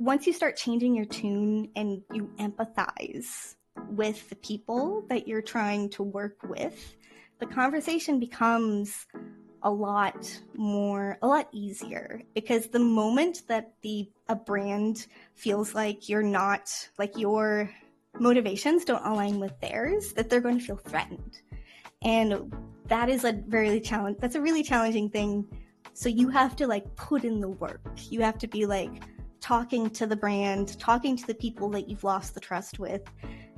once you start changing your tune and you empathize with the people that you're trying to work with, the conversation becomes a lot easier, because the moment that a brand feels like your motivations don't align with theirs, that they're going to feel threatened. And that is that's a really challenging thing. So you have to put in the work. You have to be talking to the brand, talking to the people that you've lost the trust with,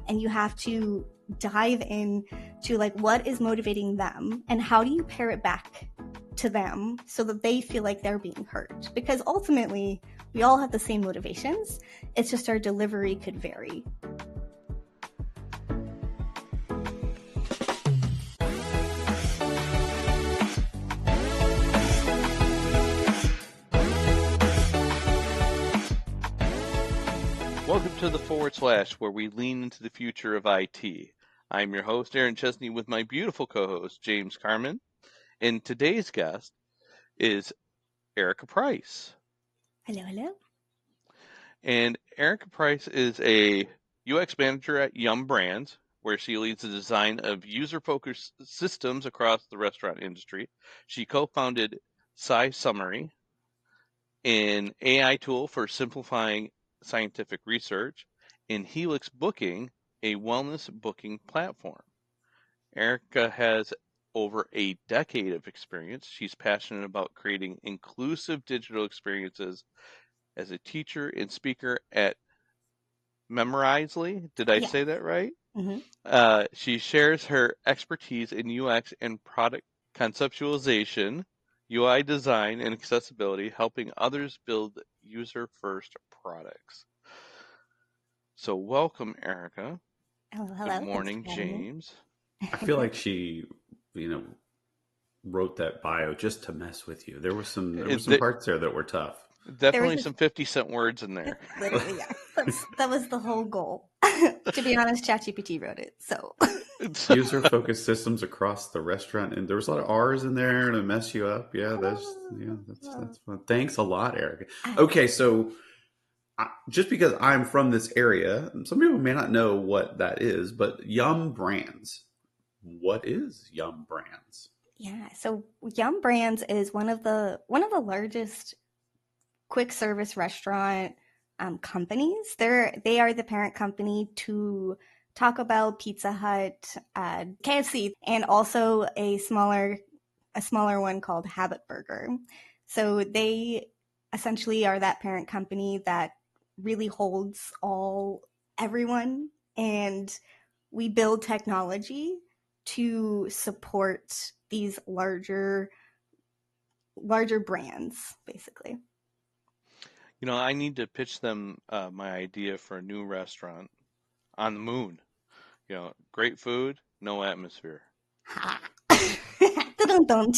and you have to dive in to what is motivating them and how do you pair it back to them so that they feel like they're being heard. Because ultimately, we all have the same motivations. It's just our delivery could vary. Welcome to the Forward Slash, where we lean into the future of IT. I'm your host, Aaron Chesney, with my beautiful co-host, James Carmen. And today's guest is Erica Price. Hello, hello. And Erica Price is a UX manager at Yum Brands, where she leads the design of user-focused systems across the restaurant industry. She co-founded SciSummary, an AI tool for simplifying scientific research, and Helix Booking, a wellness booking platform. Erica has over a decade of experience. She's passionate about creating inclusive digital experiences as a teacher and speaker at Memorizely. Did I say that right? Mm-hmm. She shares her expertise in UX and product conceptualization, UI design, and accessibility, helping others build user-first products. So welcome, Erica. Hello. Good morning, James. I feel like she, wrote that bio just to mess with you. There were some parts there that were tough. Definitely some 50-cent words in there. Literally, yeah. That was the whole goal. To be honest, ChatGPT wrote it. So user-focused systems across the restaurant, and there was a lot of R's in there to mess you up. Yeah, that's fun. Thanks a lot, Erica. Okay, so just because I'm from this area, some people may not know what that is, but Yum Brands. What is Yum Brands? Yeah, so Yum Brands is one of the largest quick service restaurant companies. They are the parent company to Taco Bell, Pizza Hut, KFC, and also a smaller one called Habit Burger. So they essentially are that parent company that really holds everyone, and we build technology to support these larger brands, basically. I need to pitch them my idea for a new restaurant on the moon. Great food, no atmosphere. Don't.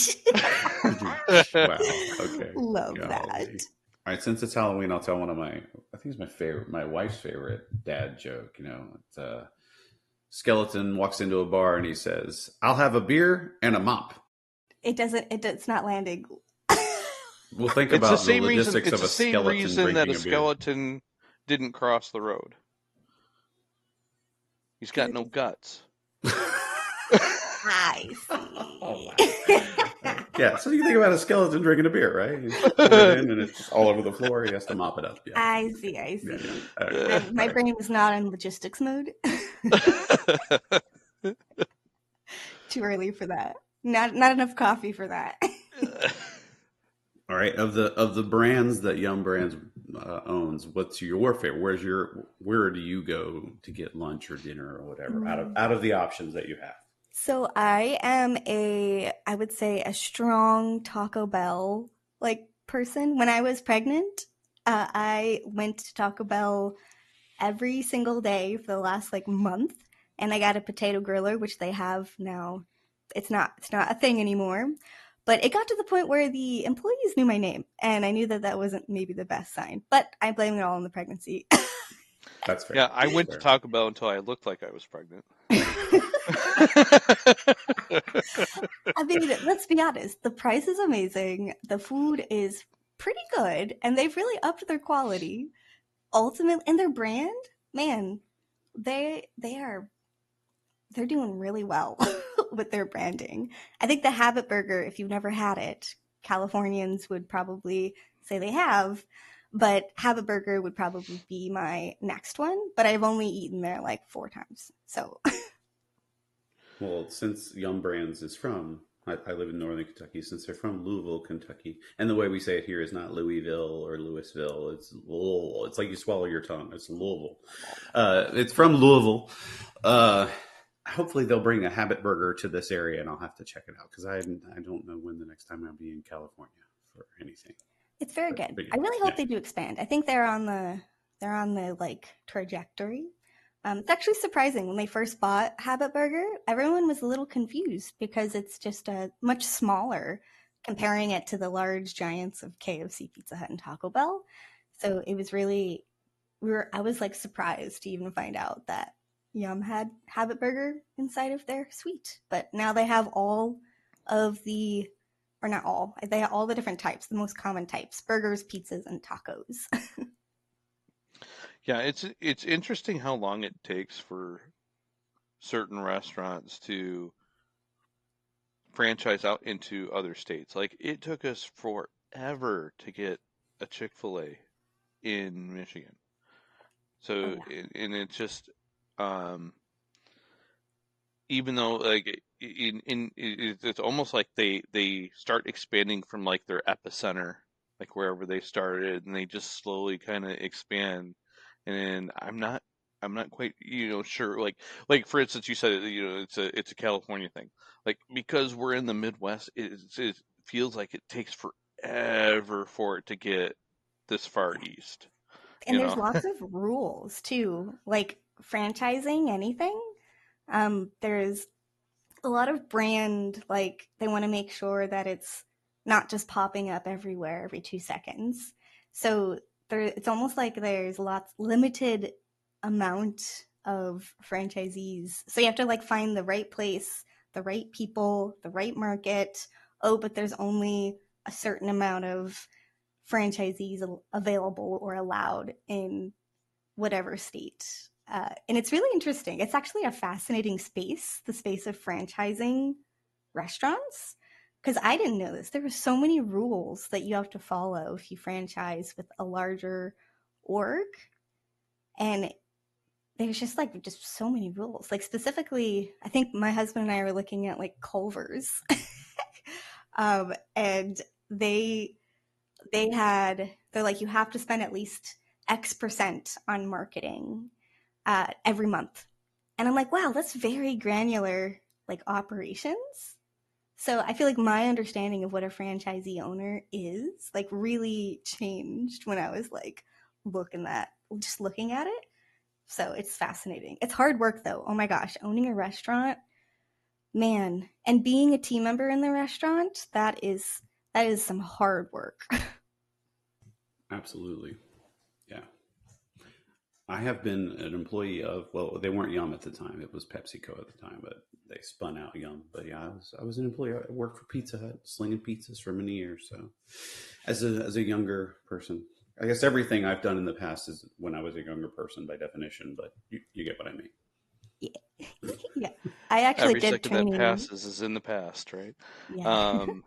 Wow. Okay. Love that. All right. Since it's Halloween, I'll tell one of I think it's my wife's favorite dad joke. It's skeleton walks into a bar and he says, "I'll have a beer and a mop." It's not landing. We'll think about the logistics of a skeleton drinking a beer. It's the same reason that a skeleton didn't cross the road. He's got no guts. I see. Yeah, so you think about a skeleton drinking a beer, right? He's poured it in and it's all over the floor. He has to mop it up. Yeah. I see. Yeah. My brain was not in logistics mode. Too early for that. Not enough coffee for that. All right, of the brands that Yum Brands owns, what's your favorite? Where do you go to get lunch or dinner or whatever out of the options that you have? So I am I would say a strong Taco Bell person. When I was pregnant, I went to Taco Bell every single day for the last month, and I got a potato griller, which they have now. It's not a thing anymore. But it got to the point where the employees knew my name, and I knew that wasn't maybe the best sign. But I blame it all on the pregnancy. That's fair. Yeah, I went to Taco Bell until I looked like I was pregnant. I mean, let's be honest. The price is amazing. The food is pretty good, and they've really upped their quality. ultimately, and their brand, man, they are they're doing really well with their branding. I think the Habit Burger, if you've never had it, Californians would probably say they have, but Habit Burger would probably be my next one. But I've only eaten there like 4 times. So, Well, since Yum Brands is from, I live in Northern Kentucky, since they're from Louisville, Kentucky, and the way we say it here is not Louisville or Louisville, it's Louisville. It's like you swallow your tongue. It's Louisville. It's from Louisville. Uh, Hopefully they'll bring a Habit Burger to this area, and I'll have to check it out because I don't know when the next time I'll be in California for anything. it's very good. But I really hope yeah. they do expand. I think they're on the like trajectory. It's actually surprising when they first bought Habit Burger, everyone was a little confused because it's just a much smaller, comparing it to the large giants of KFC, Pizza Hut, and Taco Bell. So it was really I was like surprised to even find out that Yum had Habit Burger inside of their suite. But now they have all of the, or not all, they have all the different types, the most common types: burgers, pizzas, and tacos. Yeah, it's interesting how long it takes for certain restaurants to franchise out into other states. Like it took us forever to get a Chick-fil-A in Michigan. Oh So, yeah. and it's just, um, even though like it's almost like they start expanding from like their epicenter, like wherever they started, and they just slowly kind of expand. And I'm not quite sure. Like for instance, you said it's a California thing. Like because we're in the Midwest, it feels like it takes forever for it to get this far east. And You there's know. lots of rules too, like franchising anything. There's a lot of brand, like they want to make sure that it's not just popping up everywhere every 2 seconds. So it's almost like there's lots limited amount of franchisees. So you have to like find the right place, the right people, the right market. Oh, but there's only a certain amount of franchisees available or allowed in whatever state. And it's really interesting. It's actually a fascinating space, the space of franchising restaurants, because I didn't know this. There were so many rules that you have to follow if you franchise with a larger org. And there's just so many rules. Like specifically, I think my husband and I were looking at like Culver's. And they're like, you have to spend at least X% on marketing every month. And I'm like, wow, that's very granular, like operations. So I feel like my understanding of what a franchisee owner is like really changed when I was like looking at it. So it's fascinating. It's hard work though. Oh my gosh, owning a restaurant, man, and being a team member in the restaurant, that is some hard work. Absolutely. Yeah. I have been an employee of, well, they weren't Yum at the time. It was PepsiCo at the time, but they spun out Yum. But yeah, I was an employee. I worked for Pizza Hut, slinging pizzas for many years. So as a younger person, I guess everything I've done in the past is when I was a younger person by definition, but you get what I mean. Yeah. Yeah. I actually Every did second that training. passes is in the past, right? Yeah. Um,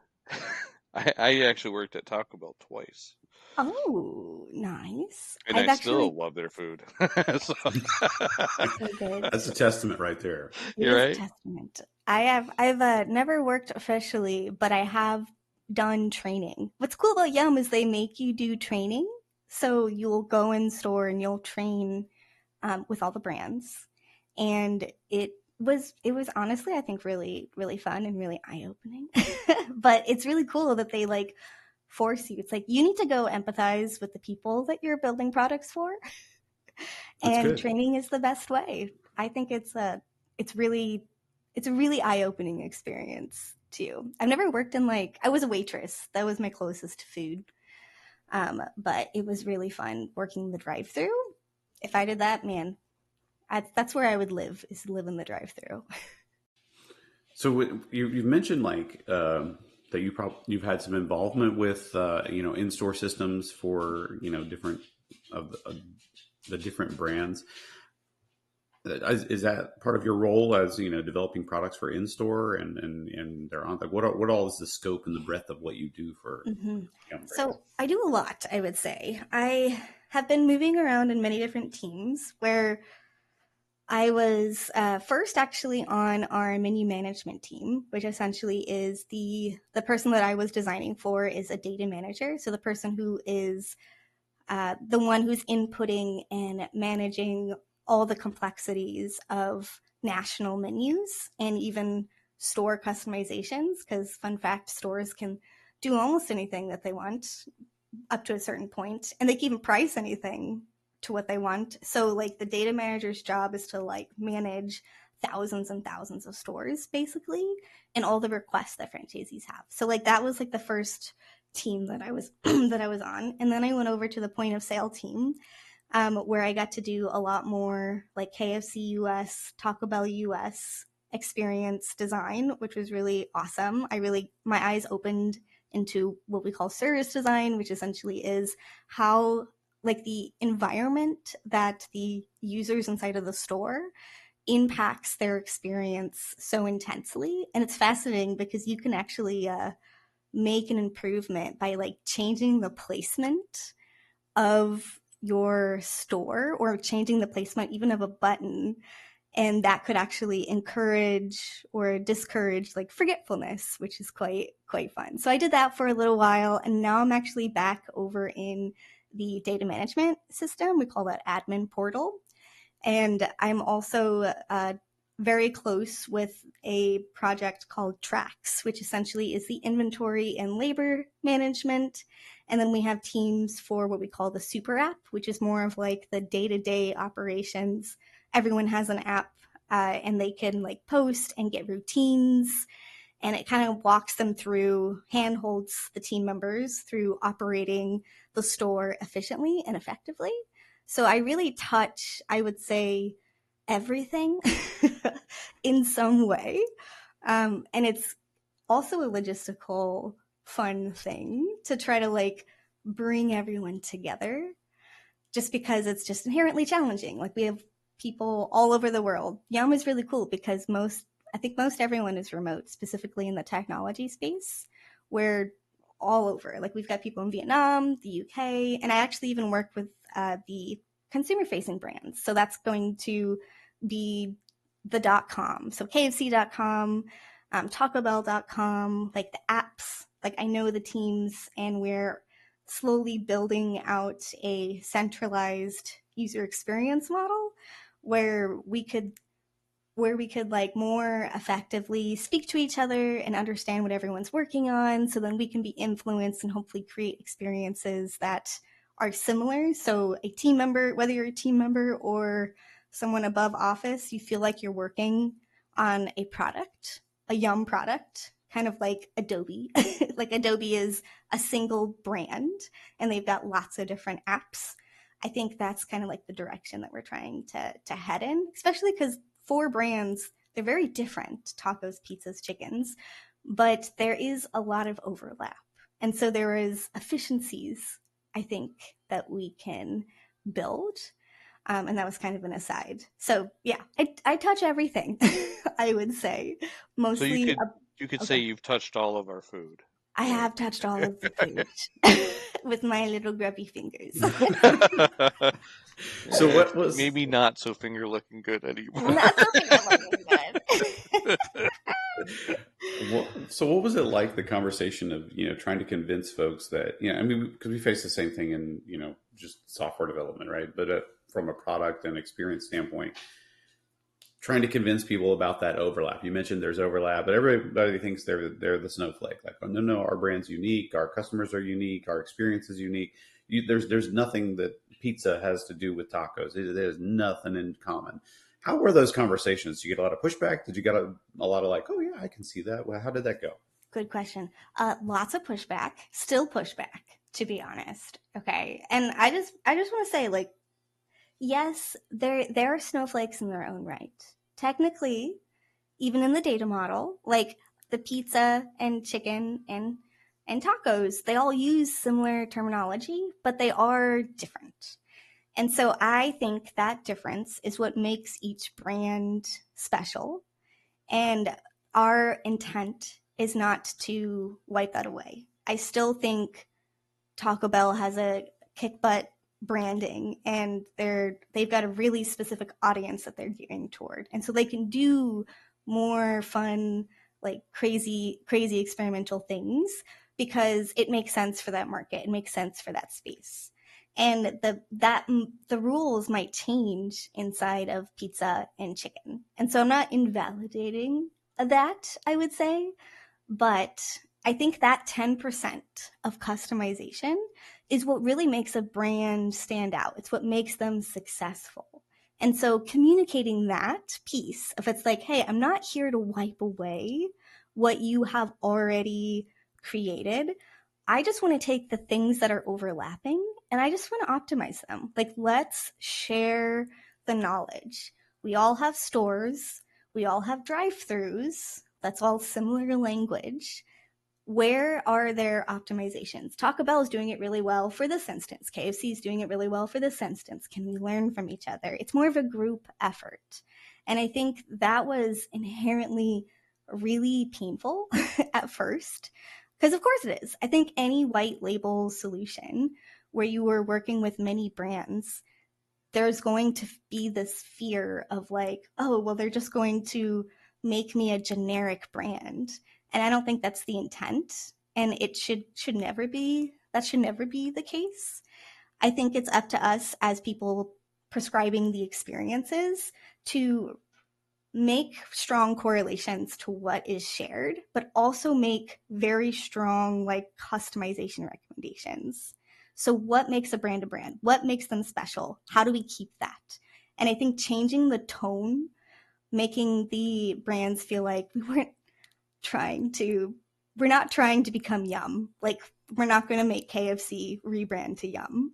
I actually worked at Taco Bell twice, Oh, nice. and I I've still actually love their food. So, so good. That's a testament right there. It you're is a right. testament. I've never worked officially, but I have done training. What's cool about Yum is they make you do training. So you'll go in store and you'll train with all the brands, and it was honestly I think really really fun and really eye opening. But it's really cool that they like force you. It's like you need to go empathize with the people that you're building products for, That's and good. training is the best way. I think it's really it's a really eye-opening experience too. I've never worked in like I was a waitress. That was my closest to food. But it was really fun working the drive-through. If I did that, man, that's where I would live, is live in the drive-through. So you've mentioned like that you've had some involvement with in-store systems for different the different brands. Is that part of your role as developing products for in store and they're on like what all is the scope and the breadth of what you do for Mhm. Yum Brands? So I do a lot, I would say. I have been moving around in many different teams where I was first actually on our menu management team, which essentially is the person that I was designing for is a data manager. So the person who is the one who's inputting and managing all the complexities of national menus and even store customizations. Because, fun fact, stores can do almost anything that they want up to a certain point, and they can even price anything to what they want. So, like, the data manager's job is to like manage thousands and thousands of stores basically and all the requests that franchisees have. So like that was like the first team that I was that I was on, and then I went over to the point of sale team, where I got to do a lot more like KFC US, Taco Bell US experience design, which was really awesome. My eyes opened into what we call service design, which essentially is how like the environment that the users inside of the store impacts their experience so intensely. And it's fascinating because you can actually make an improvement by like changing the placement of your store or changing the placement even of a button, and that could actually encourage or discourage like forgetfulness, which is quite fun. So I did that for a little while, and now I'm actually back over in the data management system. We call that admin portal, and I'm also very close with a project called Tracks, which essentially is the inventory and labor management. And then we have teams for what we call the super app, which is more of like the day-to-day operations. Everyone has an app, and they can like post and get routines. And it kind of walks them through, handholds the team members through operating the store efficiently and effectively. So I really touch, I would say, everything in some way. And it's also a logistical fun thing to try to like bring everyone together, just because it's just inherently challenging. Like we have people all over the world. Yum is really cool because I think most everyone is remote, specifically in the technology space. We're all over. Like we've got people in Vietnam, the UK, and I actually even work with the consumer-facing brands. So that's going to be the .com. So KFC.com, TacoBell.com, like the apps. Like I know the teams, and we're slowly building out a centralized user experience model where we could like more effectively speak to each other and understand what everyone's working on, so then we can be influenced and hopefully create experiences that are similar. So a team member, whether you're a team member or someone above office, you feel like you're working on a product, a Yum product, kind of like Adobe. Like Adobe is a single brand and they've got lots of different apps. I think that's kind of like the direction that we're trying to head in, especially because 4 brands, they're very different, tacos, pizzas, chickens, but there is a lot of overlap. And so there is efficiencies, I think, that we can build. And that was kind of an aside. So yeah, I touch everything, I would say. Mostly. So you could say you've touched all of our food. I have touched all of the food with my little grubby fingers. So what was maybe not so finger looking good anymore? Not so finger looking good. So what was it like, the conversation of trying to convince folks that I mean, because we face the same thing in just software development, right? But from a product and experience standpoint, trying to convince people about that overlap. You mentioned there's overlap, but everybody thinks they're the snowflake. Like, oh, no, our brand's unique, our customers are unique, our experience is unique. There's nothing that pizza has to do with tacos. There's nothing in common. How were those conversations? Did you get a lot of pushback? Did you get a lot of like, oh yeah, I can see that? Well, how did that go? Good question. Lots of pushback, still pushback, to be honest. Okay. And I just want to say, like, yes, there are snowflakes in their own right. Technically, even in the data model, like the pizza and chicken and tacos, they all use similar terminology, but they are different. And so I think that difference is what makes each brand special. And our intent is not to wipe that away. I still think Taco Bell has a kick butt branding, and they've got a really specific audience that they're gearing toward. And so they can do more fun, like crazy experimental things because it makes sense for that market. It makes sense for that space. And the rules might change inside of pizza and chicken. And so I'm not invalidating that, I would say, but I think that 10% of customization is what really makes a brand stand out. It's what makes them successful. And so communicating that piece, if it's like, hey, I'm not here to wipe away what you have already created. I just want to take the things that are overlapping and I just want to optimize them. Like, let's share the knowledge. We all have stores. We all have drive-throughs. That's all similar language. Where are their optimizations? Taco Bell is doing it really well for this instance. KFC is doing it really well for this instance. Can we learn from each other? It's more of a group effort. And I think that was inherently really painful at first, because of course it is. I think any white label solution where you were working with many brands, there's going to be this fear of like, oh, well, they're just going to make me a generic brand. And I don't think that's the intent. And it should never be, that should never be the case. I think it's up to us as people prescribing the experiences to make strong correlations to what is shared, but also make very strong like customization recommendations. So what makes a brand? What makes them special? How do we keep that? And I think changing the tone, making the brands feel like we're not trying to become Yum. Like, we're not going to make KFC rebrand to Yum.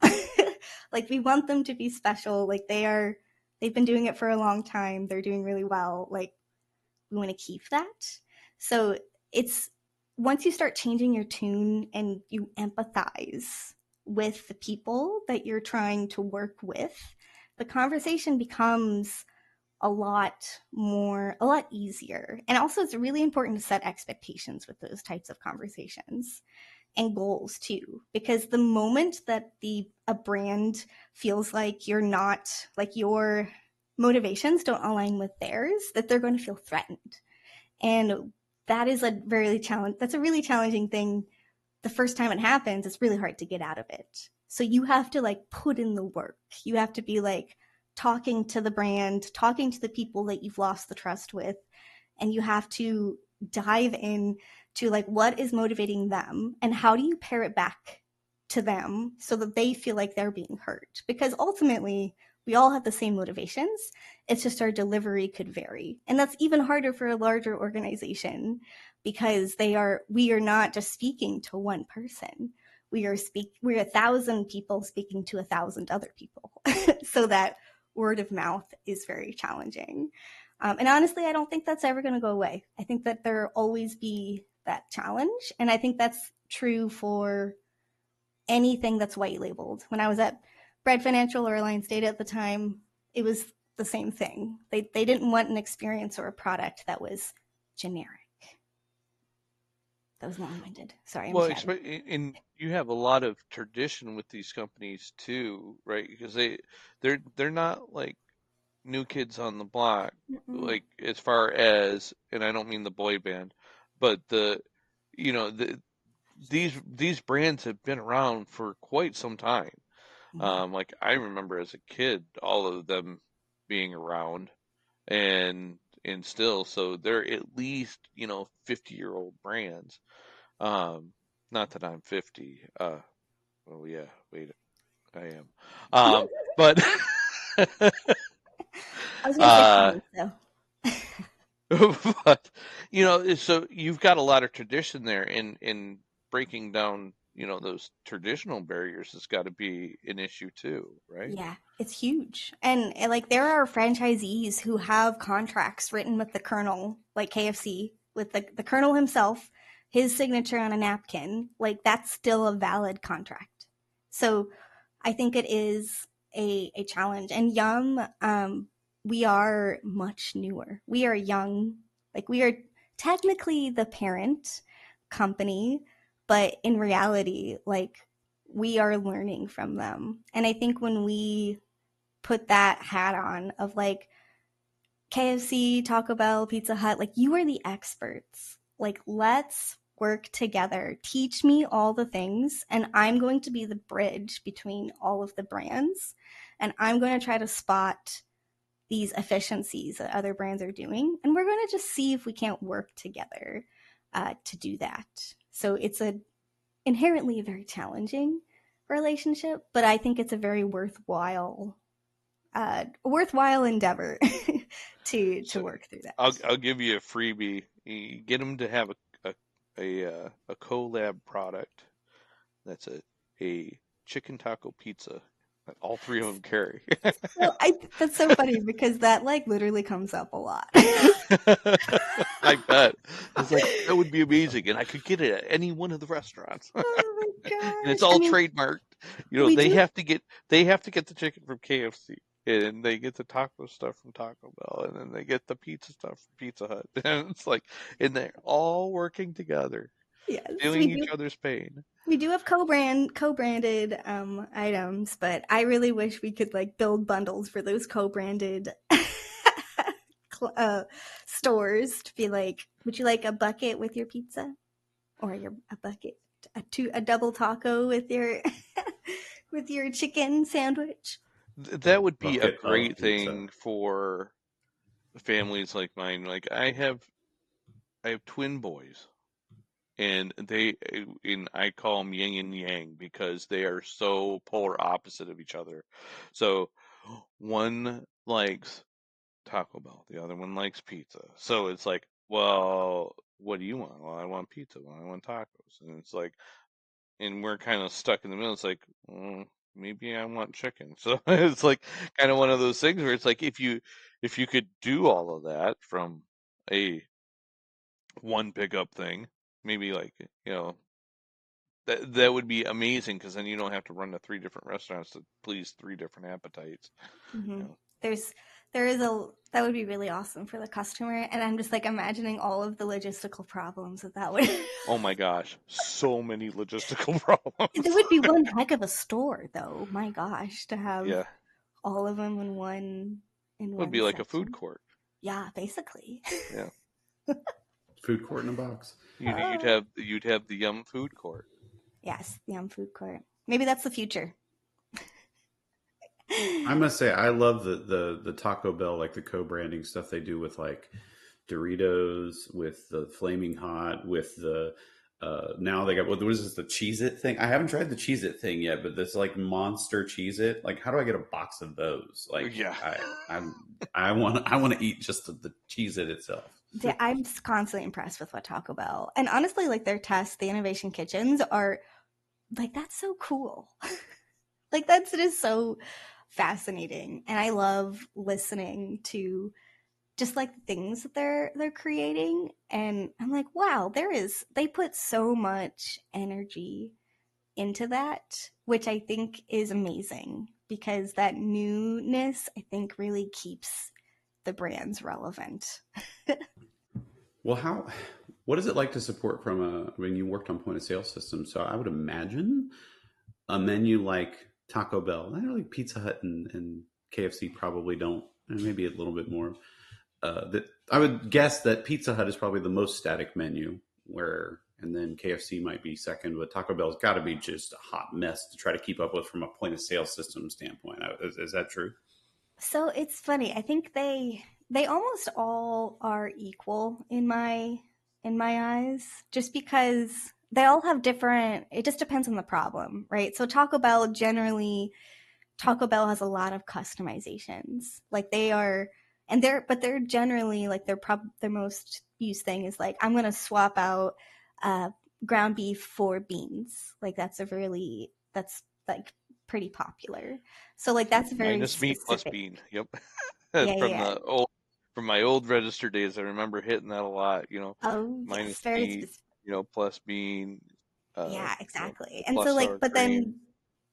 Like, we want them to be special. Like, they've been doing it for a long time. They're doing really well. Like, we want to keep that. So it's, once you start changing your tune and you empathize with the people that you're trying to work with, the conversation becomes a lot easier. And also, it's really important to set expectations with those types of conversations and goals too, because the moment that a brand feels like you're not, like your motivations don't align with theirs, that they're going to feel threatened. And that is that's a really challenging thing. The first time it happens, it's really hard to get out of it. So you have to like put in the work. You have to be like talking to the brand, talking to the people that you've lost the trust with, and you have to dive in to like what is motivating them and how do you pair it back to them so that they feel like they're being heard. Because ultimately, we all have the same motivations. It's just our delivery could vary. And that's even harder for a larger organization because we are not just speaking to one person. We're 1,000 people speaking to 1,000 other people. So that word of mouth is very challenging. And honestly, I don't think that's ever going to go away. I think that there'll always be that challenge. And I think that's true for anything that's white labeled. When I was at Bread Financial or Alliance Data at the time, it was the same thing. They didn't want an experience or a product that was generic. That was long-winded. Sorry. Well, and you have a lot of tradition with these companies too, right? Because they're not like new kids on the block, like as far as, and I don't mean the boy band, but these brands have been around for quite some time. Like I remember as a kid, all of them being around, and still, so they're at least 50-year-old brands. Not that I'm 50. Well, yeah, wait, I am. But I was going to say so. but so you've got a lot of tradition there in breaking down, those traditional barriers has got to be an issue too, right? Yeah, it's huge. And like there are franchisees who have contracts written with the Colonel, like KFC, with the Colonel himself, his signature on a napkin. Like that's still a valid contract. So I think it is a challenge. And Yum, we are much newer. We are young. Like, we are technically the parent company, but in reality, like, we are learning from them. And I think when we put that hat on of like KFC, Taco Bell, Pizza Hut, like, you are the experts. Like, let's work together. Teach me all the things, and I'm going to be the bridge between all of the brands. And I'm going to try to spot these efficiencies that other brands are doing. And we're going to just see if we can't work together to do that. So it's inherently a very challenging relationship, but I think it's a very worthwhile endeavor to work through that. I'll give you a freebie. You get them to have a collab product that's a chicken taco pizza that all three of them carry. Well, that's so funny because that like literally comes up a lot. I bet. It's like, that would be amazing, and I could get it at any one of the restaurants. Oh my gosh! And it's all trademarked. You know, they have to get the chicken from KFC, and they get the taco stuff from Taco Bell, and then they get the pizza stuff from Pizza Hut. And it's like, and they're all working together, yes, feeling each other's pain. We do have co-branded items, but I really wish we could like build bundles for those co-branded stores to be like, would you like a bucket with your pizza, or a double taco with your with your chicken sandwich? That would be a Bucket great of thing pizza. for families like mine. Like, I have twin boys, and I call them yin and yang because they are so polar opposite of each other. So one likes Taco Bell, the other one likes pizza. So it's like, well, what do you want? Well, I want pizza. Well, I want tacos. And it's like, and we're kind of stuck in the middle. It's like, maybe I want chicken. So it's like kind of one of those things where it's like, if you could do all of that from a one pickup thing, maybe, like, you know, that would be amazing, because then you don't have to run to 3 different restaurants to please 3 different appetites. Mm-hmm. You know? That would be really awesome for the customer, and I'm just like imagining all of the logistical problems that would. Oh my gosh, so many logistical problems. It would be one heck of a store, though. My gosh, to have all of them in one. It would be like a food court. Yeah, basically. Yeah. Food court in a box. You'd have the Yum food court. Yes, the Yum food court. Maybe that's the future. I must say, I love the Taco Bell, like the co-branding stuff they do with like Doritos, with the Flaming Hot, with the now they got, what is this, the Cheez-It thing? I haven't tried the Cheez-It thing yet, but this like monster Cheez-It. Like, how do I get a box of those? Like, yeah, I want to eat just the Cheez-It itself. Yeah, I'm constantly impressed with what Taco Bell, and honestly, like their tests, the innovation kitchens are like, that's so cool. Like, that's just so fascinating, and I love listening to just like the things that they're creating, and I'm like, wow, they put so much energy into that, which I think is amazing, because that newness, I think, really keeps the brands relevant. Well, what is it like to support you worked on point of sale systems, so I would imagine a menu like Taco Bell, I know, like Pizza Hut and KFC probably don't, and maybe a little bit more. That I would guess that Pizza Hut is probably the most static menu, and then KFC might be second, but Taco Bell's got to be just a hot mess to try to keep up with from a point of sale system standpoint. Is that true? So it's funny. I think they almost all are equal in my eyes, just because they all have different, it just depends on the problem, right? So Taco Bell has a lot of customizations. Like, they're generally like their most used thing is like, I'm going to swap out ground beef for beans. Like, that's like pretty popular. So like, that's very minus specific. Meat plus bean. Yep. From my old register days, I remember hitting that a lot. You know, minus meat, plus bean. Yeah, exactly. And so like, but then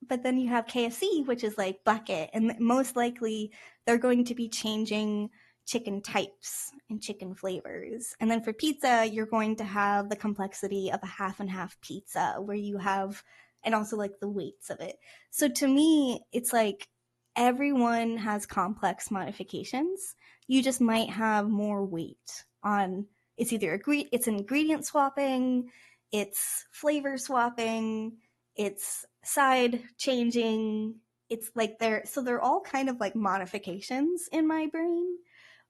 but then you have KFC, which is like bucket, and most likely they're going to be changing chicken types and chicken flavors. And then for pizza, you're going to have the complexity of a half and half pizza where you have, and also like the weights of it. So to me, it's like everyone has complex modifications. You just might have more weight on, it's either it's ingredient swapping, it's flavor swapping, it's side changing. It's like they're all kind of like modifications in my brain,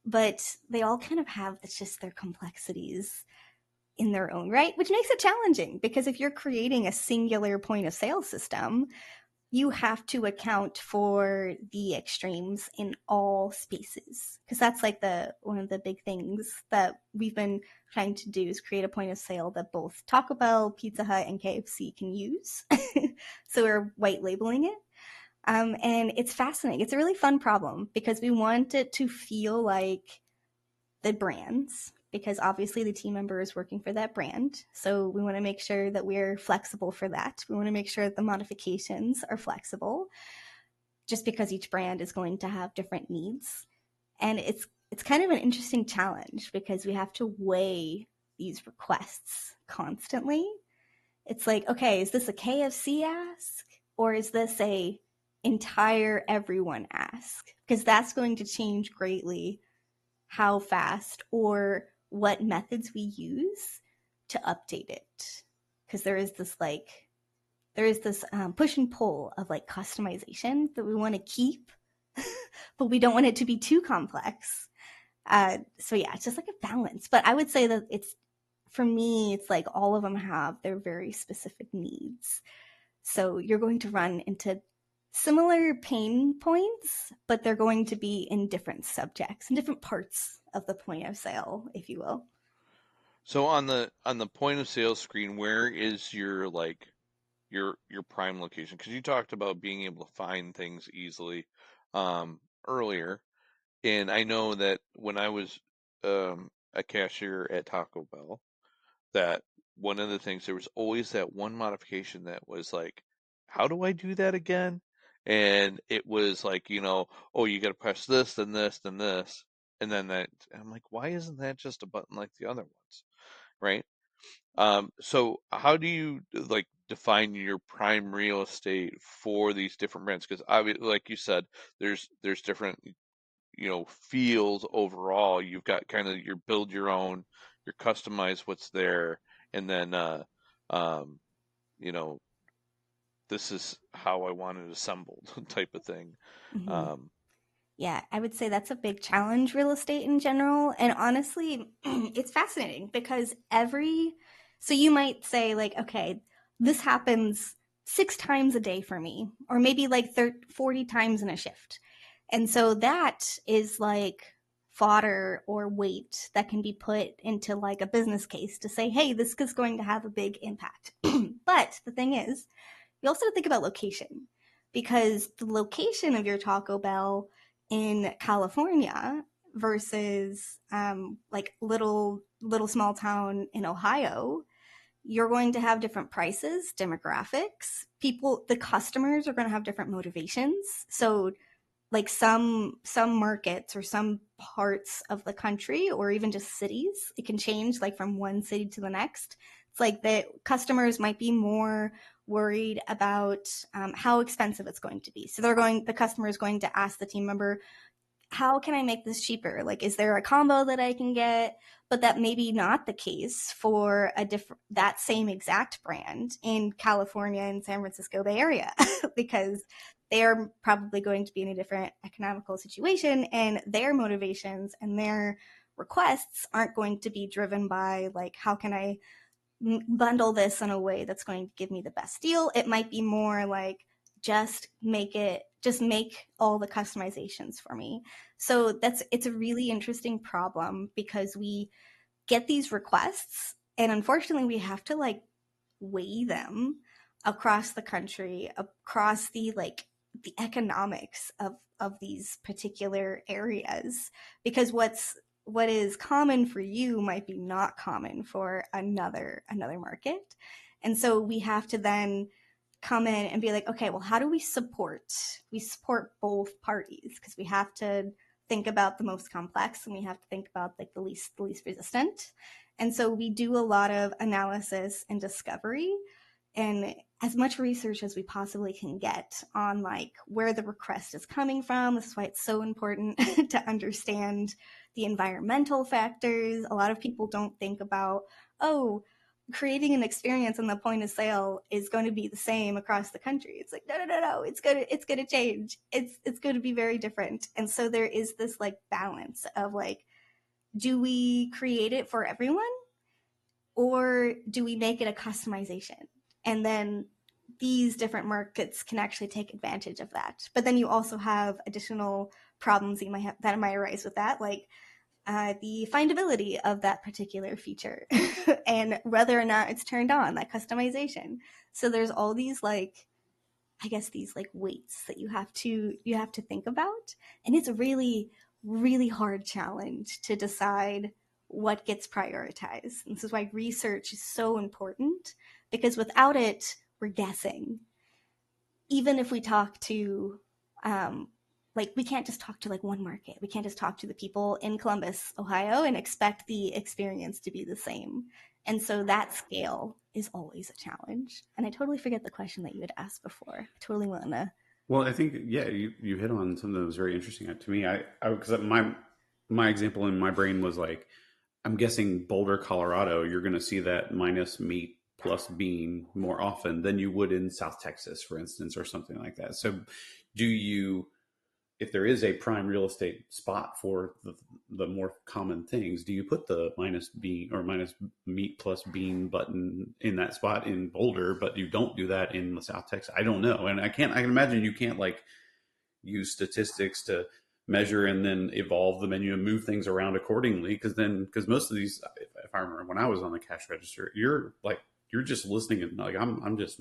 but they all kind of have it's just their complexities in their own right, which makes it challenging because if you're creating a singular point of sale system, you have to account for the extremes in all spaces, because that's like one of the big things that we've been trying to do is create a point of sale that both Taco Bell, Pizza Hut, and KFC can use. So we're white labeling it. And it's fascinating. It's a really fun problem because we want it to feel like the brands, because obviously the team member is working for that brand. So we want to make sure that we're flexible for that. We want to make sure that the modifications are flexible, just because each brand is going to have different needs. And it's kind of an interesting challenge because we have to weigh these requests constantly. It's like, okay, is this a KFC ask or is this a entire everyone ask? Because that's going to change greatly how fast or what methods we use to update it. Because there is this push and pull of like customization that we want to keep, but we don't want it to be too complex. So yeah, it's just like a balance. But I would say that for me, it's like all of them have their very specific needs. So you're going to run into similar pain points, but they're going to be in different subjects and different parts of the point of sale, if you will. So on the point of sale screen, where is your prime location? Because you talked about being able to find things easily earlier, and I know that when I was a cashier at Taco Bell, that one of the things, there was always that one modification that was like, how do I do that again? And it was like, oh, you got to press this, then this, then this, and then that. I'm like, why isn't that just a button like the other ones, right? So how do you like define your prime real estate for these different brands? Because obviously, like you said, there's different feels overall. You've got kind of your build your own, your customize what's there, and then you know this is how I want it assembled type of thing. Mm-hmm. Yeah, I would say that's a big challenge, real estate in general. And honestly, it's fascinating because so you might say, like, okay, this happens 6 times a day for me, or maybe like 40 times in a shift. And so that is like fodder or weight that can be put into like a business case to say, hey, this is going to have a big impact. But the thing is, you also have to think about location, because the location of your Taco Bell in California versus like little small town in Ohio, you're going to have different prices, demographics, the customers are going to have different motivations. So like some markets or some parts of the country or even just cities, it can change like from one city to the next. It's like the customers might be more worried about how expensive it's going to be. So the customer is going to ask the team member, how can I make this cheaper? Like, is there a combo that I can get? But that may be not the case for that same exact brand in California and San Francisco Bay Area, because they are probably going to be in a different economical situation, and their motivations and their requests aren't going to be driven by like, how can I bundle this in a way that's going to give me the best deal? It might be more like, just make all the customizations for me. So it's a really interesting problem because we get these requests and unfortunately we have to like weigh them across the country, across the economics of these particular areas, because what is common for you might be not common for another market. And so we have to then come in and be like, okay, well, how do we support? We support both parties because we have to think about the most complex and we have to think about like the least resistant. And so we do a lot of analysis and discovery and as much research as we possibly can get on like where the request is coming from. This is why it's so important to understand the environmental factors. A lot of people don't think about, oh, creating an experience in the point of sale is going to be the same across the country. It's like, no, it's gonna change. It's going to be very different. And so there is this like balance of like, do we create it for everyone or do we make it a customization? And then these different markets can actually take advantage of that. But then you also have additional problems that might arise with that, like the findability of that particular feature and whether or not it's turned on, that customization. So there's all these like, I guess these like weights that you have to think about. And it's a really, really hard challenge to decide what gets prioritized. And this is why research is so important, because without it, we're guessing. Even if we talk to like we can't just talk to like one market. We can't just talk to the people in Columbus, Ohio and expect the experience to be the same. And so that scale is always a challenge. And I totally forget the question that you had asked before. I totally want to. Well, I think, yeah, you hit on something that was very interesting to me. Because my example in my brain was like, I'm guessing Boulder, Colorado, you're going to see that minus meat plus bean more often than you would in South Texas, for instance, or something like that. So do you, if there is a prime real estate spot for the more common things, do you put the minus bean or minus meat plus bean button in that spot in Boulder, but you don't do that in South Texas? I don't know. And I can imagine you can't like use statistics to measure and then evolve the menu and move things around accordingly. Because most of these, if I remember when I was on the cash register, you're just listening and like, I'm just,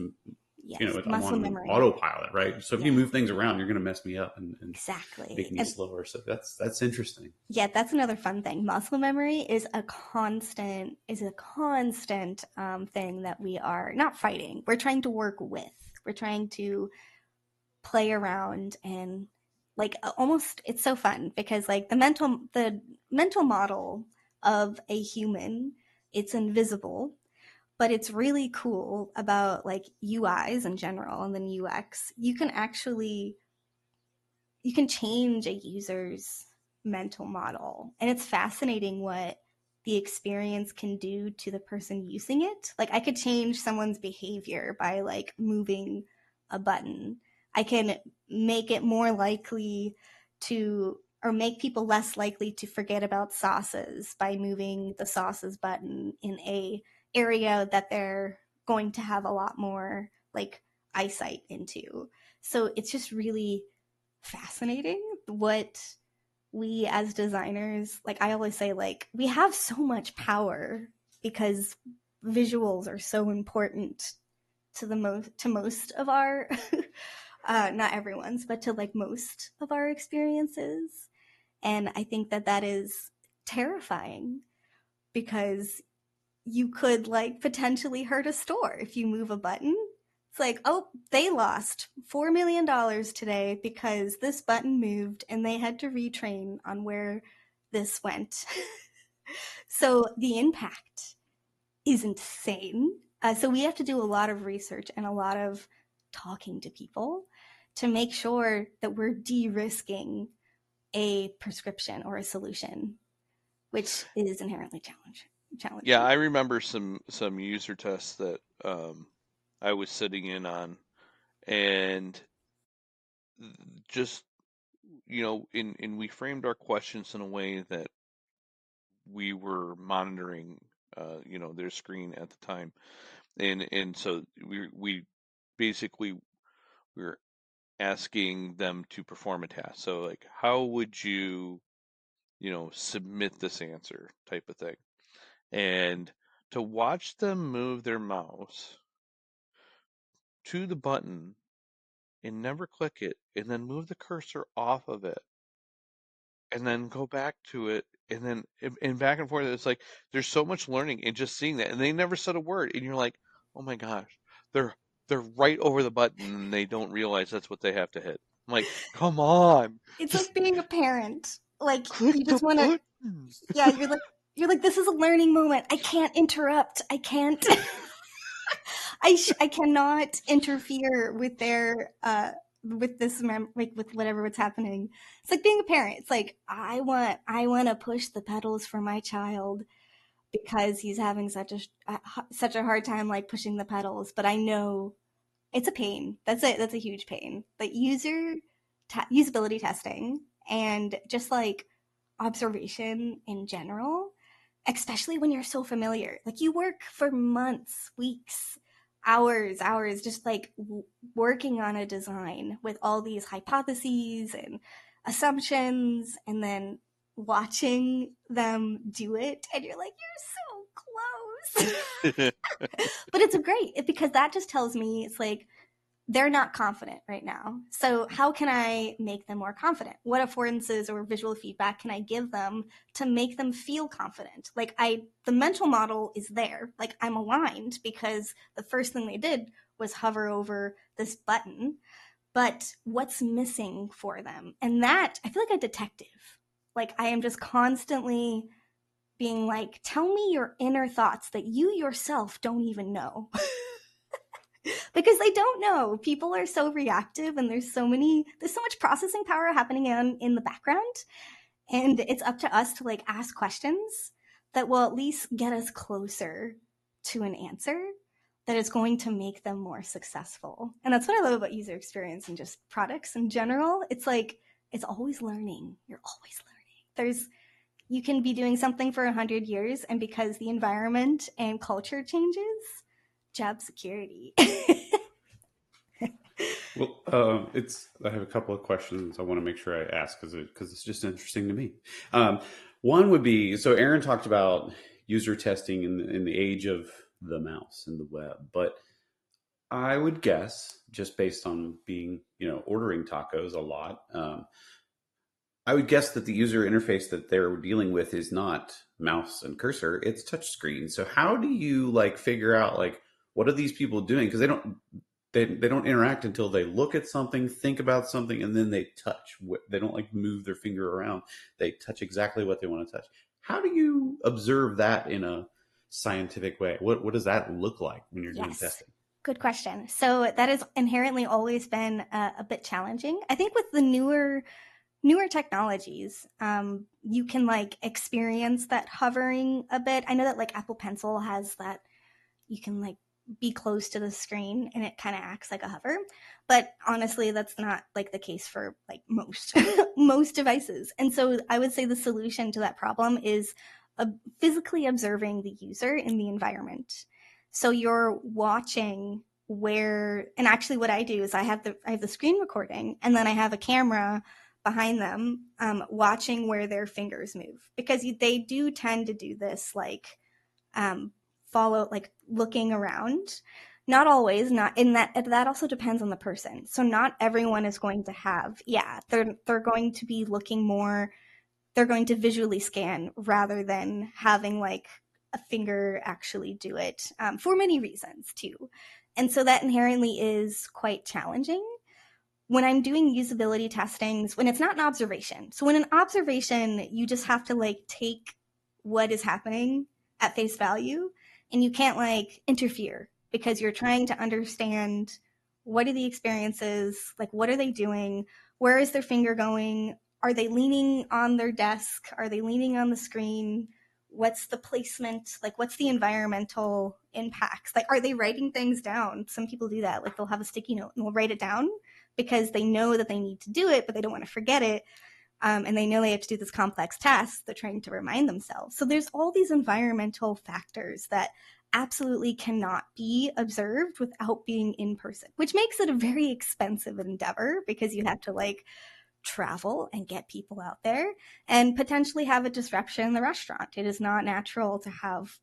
Yes, I'm on memory. autopilot, right? So if you move things around, you're going to mess me up and exactly making me slower. So that's interesting. Yeah, that's another fun thing. Muscle memory is a constant thing that we are not fighting. We're trying to work with. We're trying to play around and like almost it's so fun because like the mental model of a human, it's invisible, but it's really cool about like UIs in general and then UX. You can change a user's mental model. And it's fascinating what the experience can do to the person using it. Like I could change someone's behavior by like moving a button. I can make it more likely to or make people less likely to forget about sauces by moving the sauces button in a area that they're going to have a lot more like eyesight into. So it's just really fascinating what we as designers, like I always say, like we have so much power because visuals are so important to most of our not everyone's, but to like most of our experiences. And I think that is terrifying because you could like potentially hurt a store if you move a button. It's like, oh, they lost $4 million today because this button moved and they had to retrain on where this went. So the impact is insane. So we have to do a lot of research and a lot of talking to people to make sure that we're de-risking a prescription or a solution, which is inherently challenging. Yeah, I remember some user tests that I was sitting in on, and just we framed our questions in a way that we were monitoring their screen at the time, and so we basically we were asking them to perform a task. So like, how would you submit this answer type of thing, and to watch them move their mouse to the button and never click it and then move the cursor off of it and then go back to it and then and back and forth. It's like there's so much learning in just seeing that, and they never said a word, and you're like, oh my gosh, they're they're right over the button and they don't realize that's what they have to hit. I'm like, come on, It's just like being a parent. Like click you the just want to. button. Yeah, you're like this is a learning moment. I can't interrupt. I can't. I cannot interfere with their with this like with what's happening. It's like being a parent. It's like I want to push the pedals for my child because he's having such a hard time like pushing the pedals, but I know it's a pain. That's a huge pain. But usability testing and just like observation in general, especially when you're so familiar. Like you work for months, weeks, hours, just like working on a design with all these hypotheses and assumptions, and then watching them do it, and you're like, you're so close. But it's great because that just tells me it's like they're not confident right now. So how can I make them more confident? What affordances or visual feedback can I give them to make them feel confident? Like the mental model is there. Like I'm aligned because the first thing they did was hover over this button. But what's missing for them? And that, I feel like a detective. Like I am just constantly being like, tell me your inner thoughts that you yourself don't even know. Because they don't know. People are so reactive and there's so much processing power happening in the background. And it's up to us to like ask questions that will at least get us closer to an answer that is going to make them more successful. And that's what I love about user experience and just products in general. It's like, it's always learning. You're always learning. You can be doing something for 100 years, and because the environment and culture changes, job security. Well, I have a couple of questions I want to make sure I ask because it's just interesting to me. One would be, so Aaron talked about user testing in the age of the mouse and the web, but I would guess, just based on being, ordering tacos a lot, I would guess that the user interface that they're dealing with is not mouse and cursor, it's touchscreen. So how do you like figure out like what are these people doing? Because they don't interact until they look at something, think about something, and then they touch. They don't like move their finger around. They touch exactly what they want to touch. How do you observe that in a scientific way? What does that look like when you're doing testing? Good question. So that has inherently always been a bit challenging. I think with the newer technologies, you can like experience that hovering a bit. I know that like Apple Pencil has that. You can like be close to the screen and it kind of acts like a hover, but honestly that's not like the case for like most most devices. And so I would say the solution to that problem is physically observing the user in the environment. So you're watching where, and actually what I do is I have the screen recording, and then I have a camera behind them, watching where their fingers move, because they do tend to do this like follow, like looking around. Not always, not in that also depends on the person. So not everyone is going to have, they're going to be looking more, they're going to visually scan rather than having like a finger actually do it, for many reasons too. And so that inherently is quite challenging when I'm doing usability testings, when it's not an observation. So when an observation, you just have to like take what is happening at face value, and you can't like interfere because you're trying to understand what are the experiences, like what are they doing, where is their finger going, are they leaning on their desk, are they leaning on the screen, what's the placement, like what's the environmental impacts, like are they writing things down? Some people do that, like they'll have a sticky note and they'll write it down because they know that they need to do it, but they don't want to forget it. And they know they have to do this complex task. They're trying to remind themselves. So there's all these environmental factors that absolutely cannot be observed without being in person, which makes it a very expensive endeavor because you have to like travel and get people out there and potentially have a disruption in the restaurant. It is not natural to have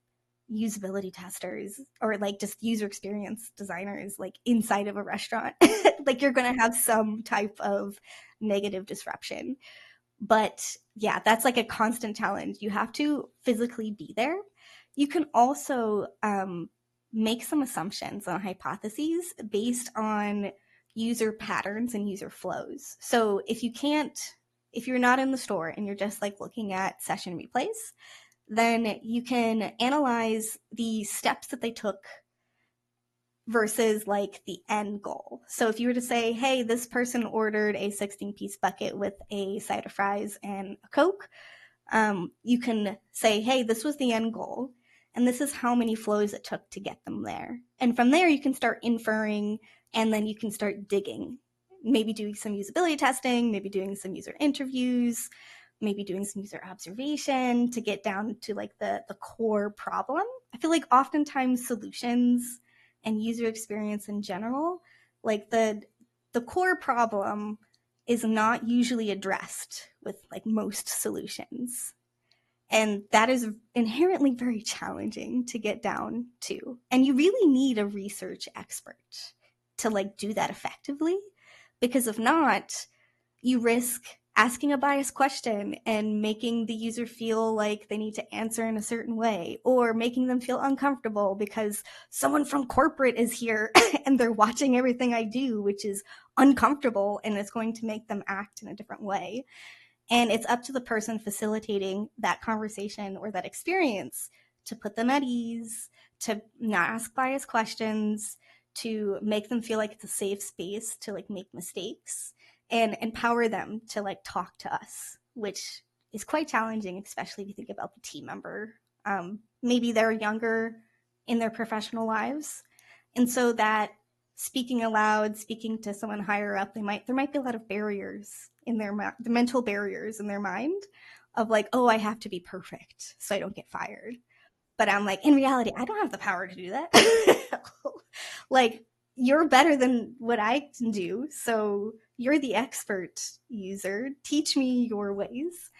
usability testers or like just user experience designers like inside of a restaurant. Like you're going to have some type of negative disruption. But yeah, that's like a constant challenge. You have to physically be there. You can also make some assumptions and hypotheses based on user patterns and user flows. So if you're not in the store and you're just like looking at session replays, then you can analyze the steps that they took versus like the end goal. So if you were to say, hey, this person ordered a 16-piece bucket with a side of fries and a Coke, you can say, hey, this was the end goal, and this is how many flows it took to get them there. And from there, you can start inferring, and then you can start digging, maybe doing some usability testing, maybe doing some user interviews, maybe doing some user observation to get down to like the core problem. I feel like oftentimes solutions and user experience in general, like the core problem is not usually addressed with like most solutions. And that is inherently very challenging to get down to. And you really need a research expert to like do that effectively, because if not, you risk asking a biased question and making the user feel like they need to answer in a certain way, or making them feel uncomfortable because someone from corporate is here and they're watching everything I do, which is uncomfortable, and it's going to make them act in a different way. And it's up to the person facilitating that conversation or that experience to put them at ease, to not ask biased questions, to make them feel like it's a safe space to like make mistakes, and empower them to like talk to us, which is quite challenging, especially if you think about the team member. Maybe they're younger in their professional lives, and so that speaking aloud, speaking to someone higher up, there might be a lot of barriers in the mental barriers in their mind of like, oh, I have to be perfect so I don't get fired. But I'm like, in reality, I don't have the power to do that. Like, you're better than what I can do, so you're the expert user. Teach me your ways.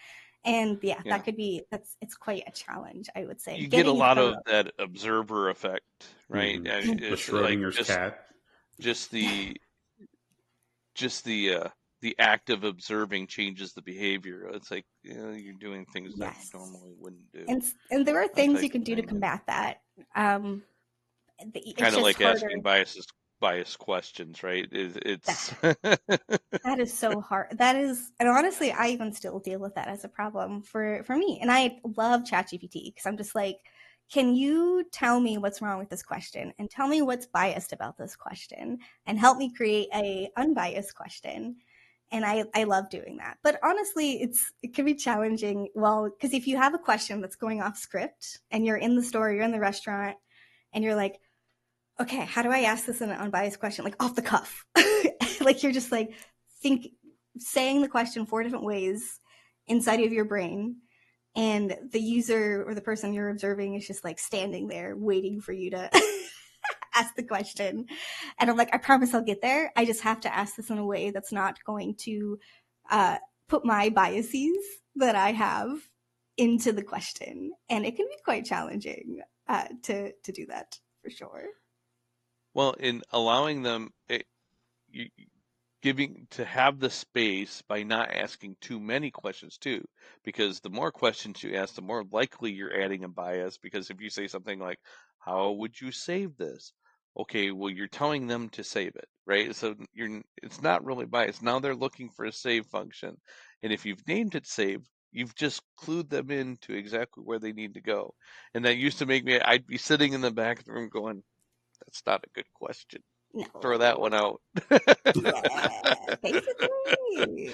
And yeah, Yeah. it's quite a challenge, I would say. You get a lot of that observer effect, right? The It's Schrodinger's like cat. just the act of observing changes the behavior. It's like, you know, you're doing things that you normally wouldn't do. And there are things you can do to combat that. Kind of like harder. Asking biased questions, right? It's that is so hard. That is, and honestly, I even still deal with that as a problem for me. And I love ChatGPT because I'm just like, can you tell me what's wrong with this question and tell me what's biased about this question and help me create a unbiased question? And I love doing that. But honestly, it can be challenging. Well, because if you have a question that's going off script and you're in the store, you're in the restaurant, and you're like, okay, how do I ask this in an unbiased question? Like off the cuff. Like you're just like saying the question 4 different ways inside of your brain. And the user or the person you're observing is just like standing there waiting for you to ask the question. And I'm like, I promise I'll get there. I just have to ask this in a way that's not going to put my biases that I have into the question. And it can be quite challenging to do that for sure. Well, in allowing them to have the space by not asking too many questions too, because the more questions you ask, the more likely you're adding a bias. Because if you say something like, how would you save this? Okay, well, you're telling them to save it, right? So it's not really biased. Now they're looking for a save function. And if you've named it save, you've just clued them into exactly where they need to go. And that used to make I'd be sitting in the back of the room going, that's not a good question. No. Throw that one out. Yeah, basically.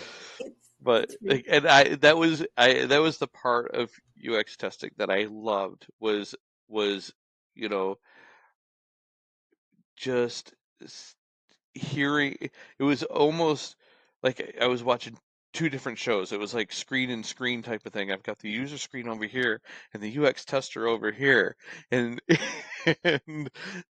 But that was the part of UX testing that I loved was you know, just hearing. It was almost like I was watching 2 different shows. It was like screen and screen type of thing. I've got the user screen over here and the UX tester over here, and and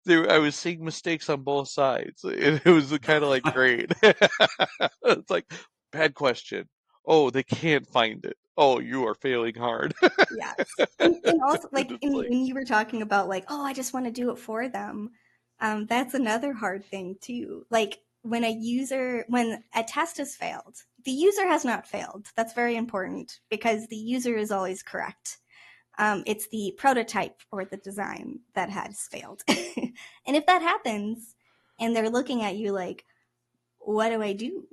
I was seeing mistakes on both sides. It was kind of like great. It's like, bad question. Oh, they can't find it. Oh, you are failing hard. Yes. And also, like, when you were talking about, like, oh, I just want to do it for them, that's another hard thing, too. Like, when a test has failed, the user has not failed. That's very important because the user is always correct. It's the prototype or the design that has failed. And if that happens and they're looking at you like, what do I do?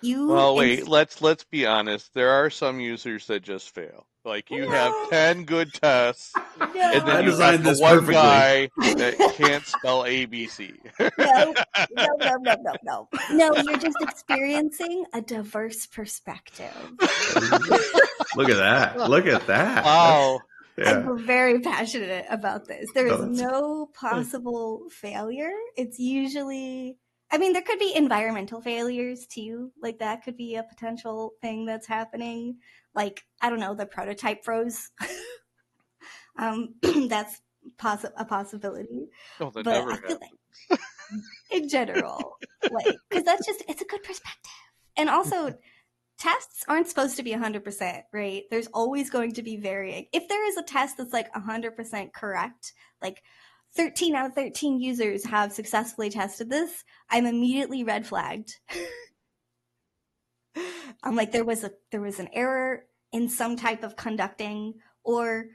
Well, wait, let's be honest. There are some users that just fail. Like you have 10 good tests, and then I you got designed the this one perfectly. guy that can't spell ABC. No. No, you're just experiencing a diverse perspective. Look at that. Look at that. Wow. I'm very passionate about this. There is no possible failure. It's usually, I mean, there could be environmental failures too. Like that could be a potential thing that's happening. Like, I don't know, the prototype froze. That's a possibility. Oh, that but never I feel happens. like in general, like, because that's just, it's a good perspective. And also, tests aren't supposed to be 100%, right? There's always going to be varying. If there is a test that's like 100% correct, like 13 out of 13 users have successfully tested this, I'm immediately red flagged. I'm like, there was an error in some type of conducting, or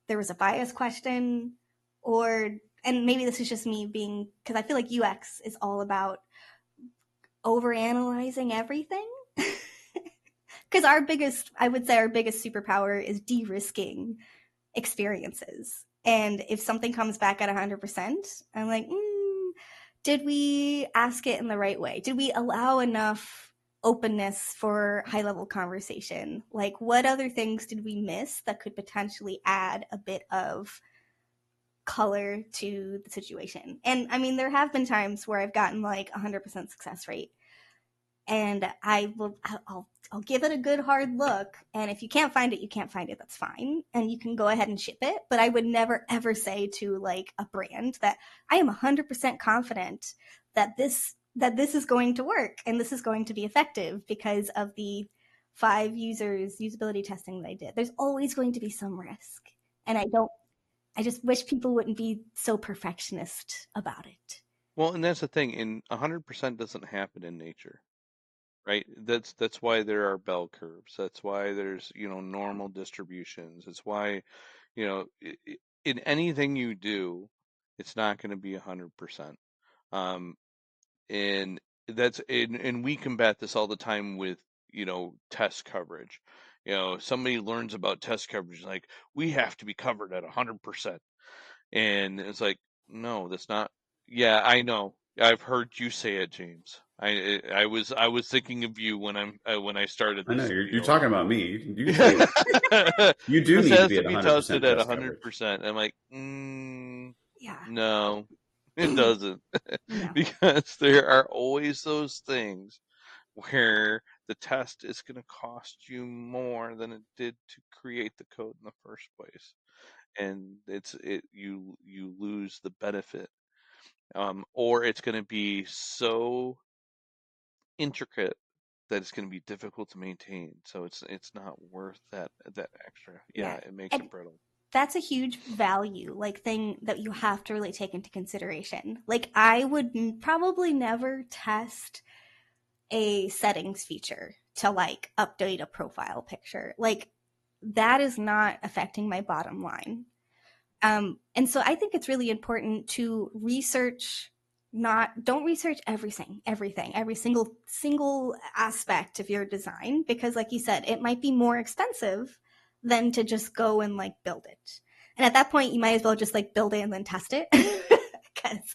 there was a bias question, or, and maybe this is just me being, because I feel like UX is all about overanalyzing everything. Because I would say our biggest superpower is de-risking experiences. And if something comes back at 100%, I'm like, did we ask it in the right way? Did we allow enough openness for high-level conversation? Like, what other things did we miss that could potentially add a bit of color to the situation? And I mean, there have been times where I've gotten like 100% success rate. And I'll give it a good hard look. And if you can't find it, you can't find it. That's fine. And you can go ahead and ship it. But I would never, ever say to like a brand that I am 100% confident that this is going to work and this is going to be effective because of the 5 users usability testing that I did. There's always going to be some risk. And I just wish people wouldn't be so perfectionist about it. Well, and that's the thing. And 100% doesn't happen in nature. Right. That's why there are bell curves. That's why there's, normal distributions. It's why, in anything you do, it's not going to be 100%. And and we combat this all the time with, test coverage. Somebody learns about test coverage, like we have to be covered at 100%. And it's like, no, that's not. Yeah, I know. I've heard you say it, James. I was thinking of you when I started I this. know you're talking about me. You You do this need to has be to at be 100% tested at test coverage. 100%. I'm like, Yeah. no, it doesn't, No. because there are always those things where the test is going to cost you more than it did to create the code in the first place, and you lose the benefit, or it's going to be so intricate that it's going to be difficult to maintain. So it's not worth that extra. Yeah, it makes it brittle. That's a huge value, like, thing that you have to really take into consideration. Like, I would probably never test a settings feature to like update a profile picture. Like, that is not affecting my bottom line. And so I think it's really important to research. Don't research everything, every single aspect of your design, because like you said, it might be more expensive than to just go and like build it. And at that point, you might as well just like build it and then test it, because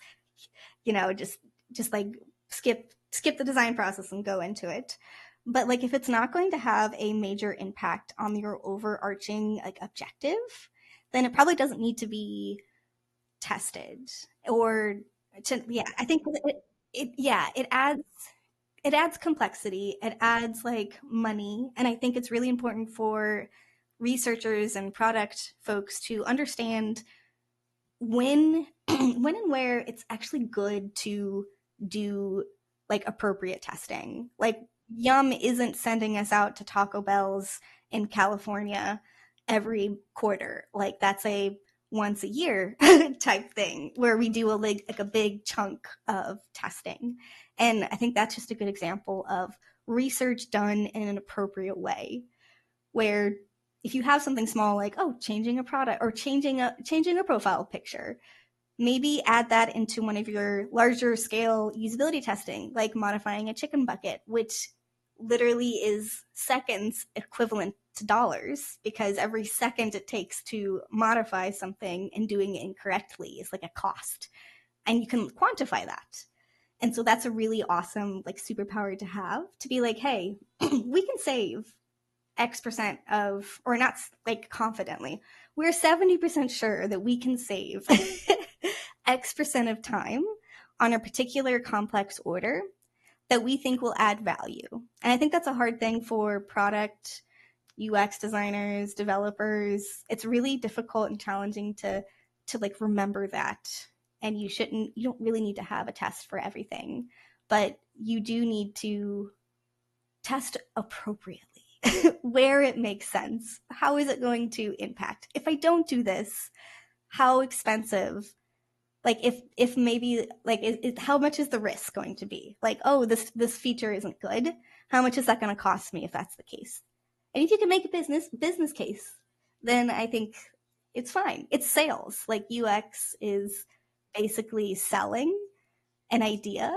just like skip the design process and go into it. But like, if it's not going to have a major impact on your overarching like objective, then it probably doesn't need to be tested. Or I think it adds complexity, it adds like money, and I think it's really important for researchers and product folks to understand when when and where it's actually good to do like appropriate testing. Like, Yum isn't sending us out to Taco Bell's in California every quarter. Like, that's a once a year type thing where we do like a big chunk of testing. And I think that's just a good example of research done in an appropriate way, where if you have something small like, oh, changing a product or changing a profile picture, maybe add that into one of your larger scale usability testing, like modifying a chicken bucket, which literally is seconds equivalent to dollars, because every second it takes to modify something and doing it incorrectly is like a cost. And you can quantify that. And so that's a really awesome like superpower to have, to be like, hey, we can save X% of, or not like confidently, we're 70% sure that we can save X% of time on a particular complex order that we think will add value. And I think that's a hard thing for product UX designers, developers. It's really difficult and challenging to like remember that. And you don't really need to have a test for everything, but you do need to test appropriately where it makes sense. How is it going to impact? If I don't do this, how expensive? Like if maybe like how much is the risk going to be? Like, oh, this feature isn't good. How much is that going to cost me if that's the case? And if you can make a business case, then I think it's fine. It's sales. Like UX is basically selling an idea,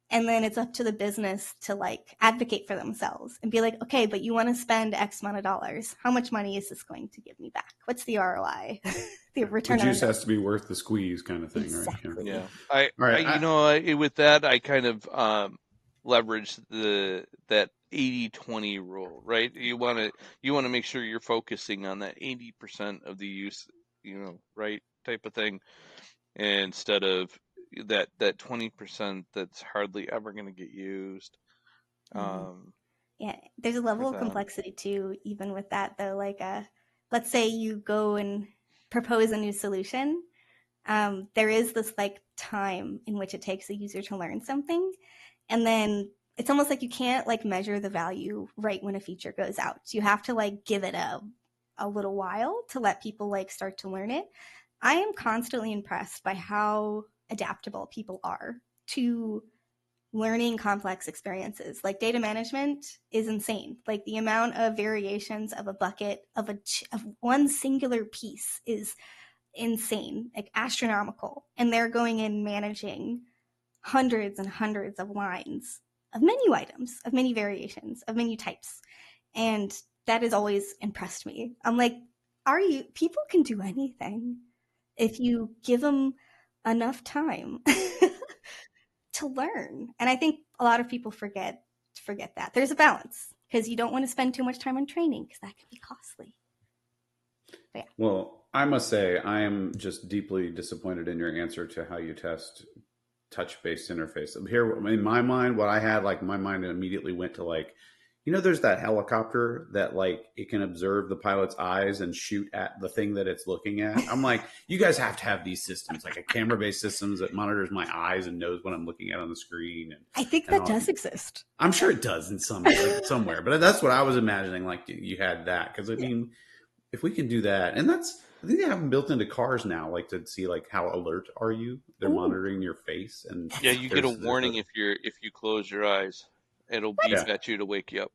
and then it's up to the business to like advocate for themselves and be like, okay, but you want to spend X amount of dollars. How much money is this going to give me back? What's the ROI? The return The on juice has to be worth the squeeze, kind of thing, exactly. right? Yeah. With that, I kind of leverage that 80-20 rule, right? You want to make sure you're focusing on that 80% of the use, right, type of thing, instead of that 20% that's hardly ever going to get used. Yeah, there's a level of complexity too, even with that though. Like, let's say you go and propose a new solution. There is this like time in which it takes a user to learn something, and then it's almost like you can't like measure the value right when a feature goes out. So you have to like give it a little while to let people like start to learn it. I am constantly impressed by how adaptable people are to learning complex experiences. Like data management is insane. Like the amount of variations of a bucket of one singular piece is insane, like astronomical. And they're going in managing hundreds and hundreds of lines of menu items, of menu variations, of menu types. And that has always impressed me. I'm like, people can do anything if you give them enough time to learn. And I think a lot of people forget that. There's a balance, because you don't want to spend too much time on training, because that can be costly. Yeah. Well, I must say, I am just deeply disappointed in your answer to how you test touch-based interface. Here, in my mind, what I had, like, my mind immediately went to, like, there's that helicopter that, like, it can observe the pilot's eyes and shoot at the thing that it's looking at. I'm like, you guys have to have these systems, like a camera-based systems that monitors my eyes and knows what I'm looking at on the screen. And I think that does exist. I'm sure it does in somewhere, but that's what I was imagining. Like you had that, because I mean, if we can do that, and I think they have them built into cars now, like to see like how alert are you. They're monitoring your face, and you get a warning if you close your eyes. It'll beep at you to wake you up.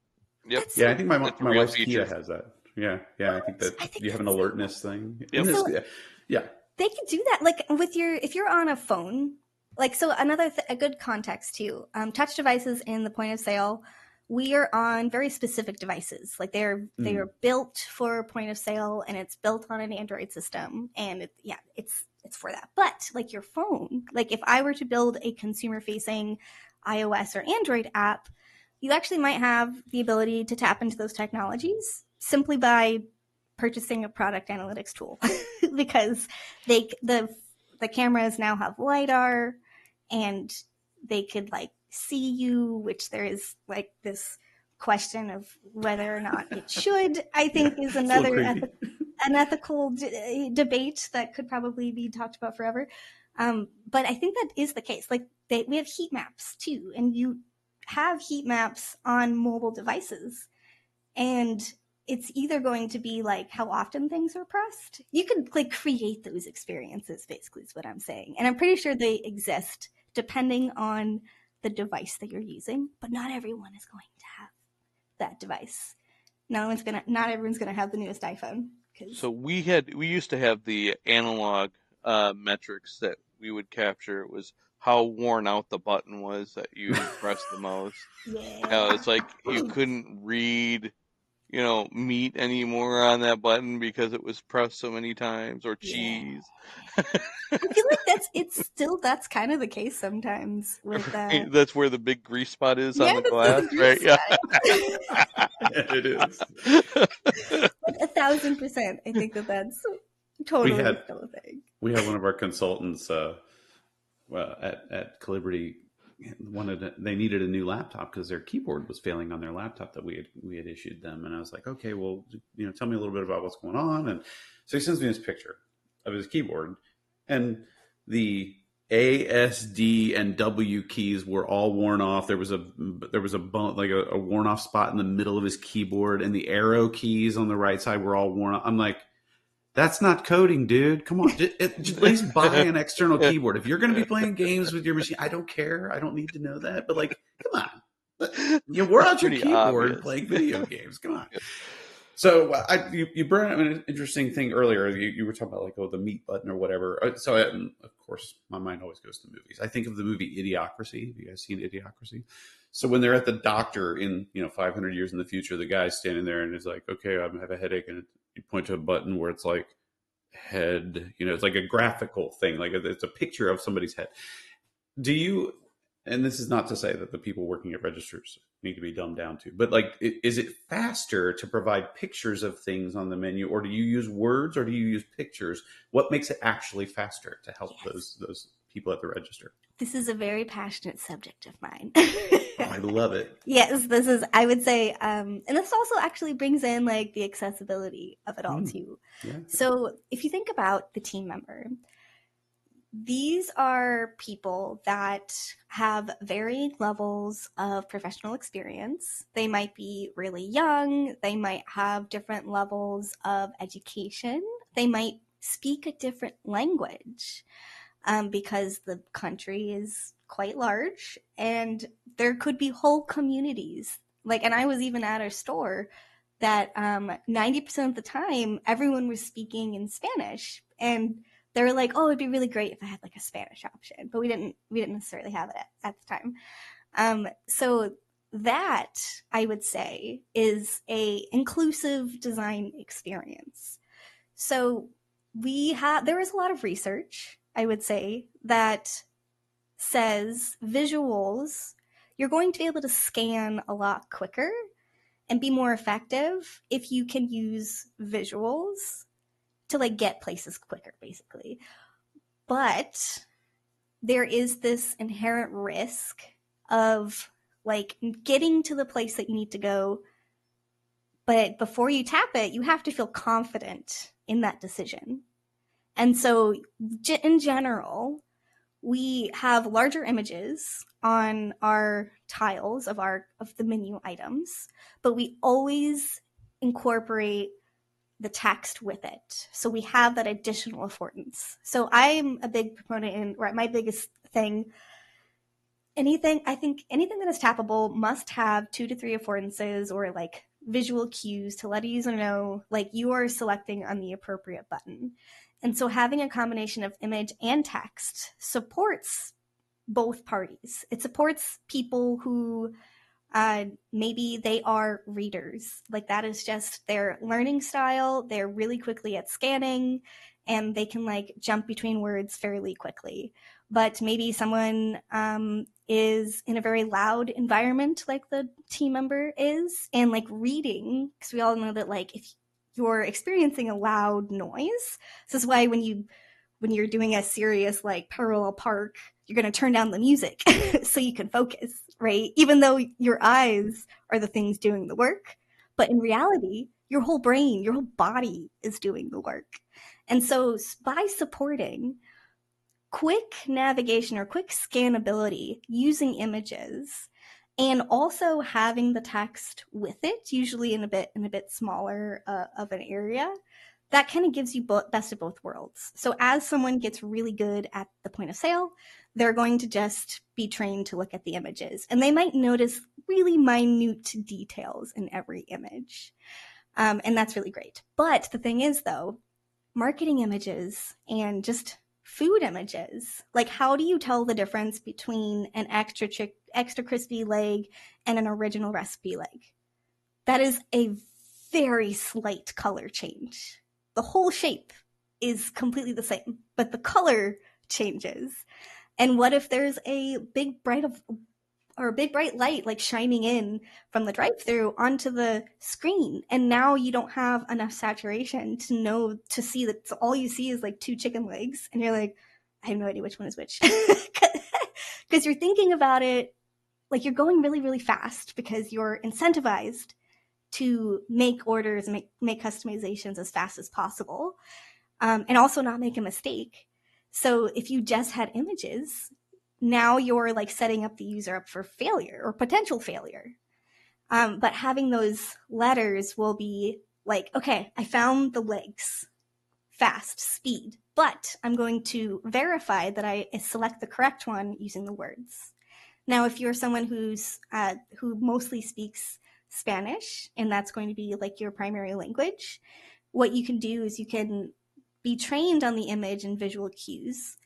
Yep. Yeah, I think my wife's Kia has that. Yeah. I think that you have an alertness thing. Yep. Yeah. They can do that, like if you're on a phone, like, so a good context too. Touch devices in the point of sale, we are on very specific devices. Like they are built for point of sale, and it's built on an Android system, and it's for that. But like your phone, like if I were to build a consumer facing iOS or Android app, you actually might have the ability to tap into those technologies simply by purchasing a product analytics tool, because the cameras now have LiDAR, and they could like see you, which there is like this question of whether or not it should, I think is another an ethical debate that could probably be talked about forever. But I think that is the case. Like we have heat maps too, and you have heat maps on mobile devices, and it's either going to be like how often things are pressed. You could like create those experiences, basically is what I'm saying. And I'm pretty sure they exist depending on the device that you're using, but not everyone is going to have that device. not everyone's gonna have the newest iPhone. So we used to have the analog metrics that we would capture. It was how worn out the button was that you pressed the most. Yeah. It's like you couldn't read, meat anymore on that button because it was pressed so many times, or cheese. I feel like that's kind of the case sometimes with Right? That's where the big grease spot is on the that's glass, the right? grease Yeah. Yeah, it is. 1,000%. I think that's totally still a thing. We had one of our consultants at Calibrity they needed a new laptop because their keyboard was failing on their laptop that we had issued them, and I was like, okay, well, tell me a little bit about what's going on. And so he sends me this picture of his keyboard, and the A, S, D, and W keys were all worn off. There was a bone, like a worn off spot in the middle of his keyboard, and the arrow keys on the right side were all worn off. I'm like, that's not coding, dude. Come on. At least buy an external keyboard. If you're going to be playing games with your machine, I don't care. I don't need to know that. But come on. We're out your keyboard playing video games. Come on. So you brought up an interesting thing earlier. You were talking about the meat button or whatever. So of course, my mind always goes to movies. I think of the movie Idiocracy. Have you guys seen Idiocracy? So when they're at the doctor in 500 years in the future, the guy's standing there and is like, okay, I have a headache, and you point to a button where it's like head, it's like a graphical thing, like it's a picture of somebody's head. Do you, and this is not to say that the people working at registers need to be dumbed down to, but is it faster to provide pictures of things on the menu, or do you use words, or do you use pictures? What makes it actually faster to help those people at the register? This is a very passionate subject of mine. I love it. Yes, this is, I would say, and this also actually brings in the accessibility of it all too. Yeah. So if you think about the team member, these are people that have varying levels of professional experience. They might be really young. They might have different levels of education. They might speak a different language. Because the country is quite large, and there could be whole communities. And I was even at a store that 90% of the time everyone was speaking in Spanish, and they were like, "Oh, it'd be really great if I had a Spanish option," but we didn't necessarily have it at the time. So that, I would say, is a inclusive design experience. So there is a lot of research, I would say, that says visuals, you're going to be able to scan a lot quicker and be more effective if you can use visuals to get places quicker, basically. But there is this inherent risk of getting to the place that you need to go, but before you tap it, you have to feel confident in that decision. And so in general, we have larger images on our tiles of the menu items, but we always incorporate the text with it. So we have that additional affordance. So I'm a big proponent my biggest thing, I think anything that is tappable must have 2 to 3 affordances or visual cues to let a user know you are selecting on the appropriate button. And so having a combination of image and text supports both parties. It supports people who maybe they are readers. That is just their learning style. They're really quickly at scanning, and they can jump between words fairly quickly. But maybe someone is in a very loud environment like the team member is, and reading, because we all know that if you're experiencing a loud noise, this is why when you're doing a serious parallel park, you're going to turn down the music so you can focus, right? Even though your eyes are the things doing the work, but in reality, your whole brain, your whole body is doing the work. And so by supporting quick navigation or quick scannability using images, and also having the text with it, usually in a bit smaller of an area, that kind of gives you best of both worlds. So as someone gets really good at the point of sale, they're going to just be trained to look at the images, and they might notice really minute details in every image. And that's really great. But the thing is, though, marketing images and just food images, like how do you tell the difference between an extra crispy leg and an original recipe leg? That is a very slight color change. The whole shape is completely the same, but the color changes. And what if there's a big bright light like shining in from the drive-through onto the screen, and now you don't have enough saturation to see that all you see is like 2 chicken legs, and you're like, I have no idea which one is which. Because you're thinking about it like you're going really, really fast because you're incentivized to make orders and make customizations as fast as possible, and also not make a mistake. So if you just had images, now you're like setting up the user up for failure or potential failure. But having those letters will be like, okay, I found the legs, fast, speed, but I'm going to verify that I select the correct one using the words. Now, if you're someone who mostly speaks Spanish, and that's going to be like your primary language, what you can do is you can be trained on the image and visual cues,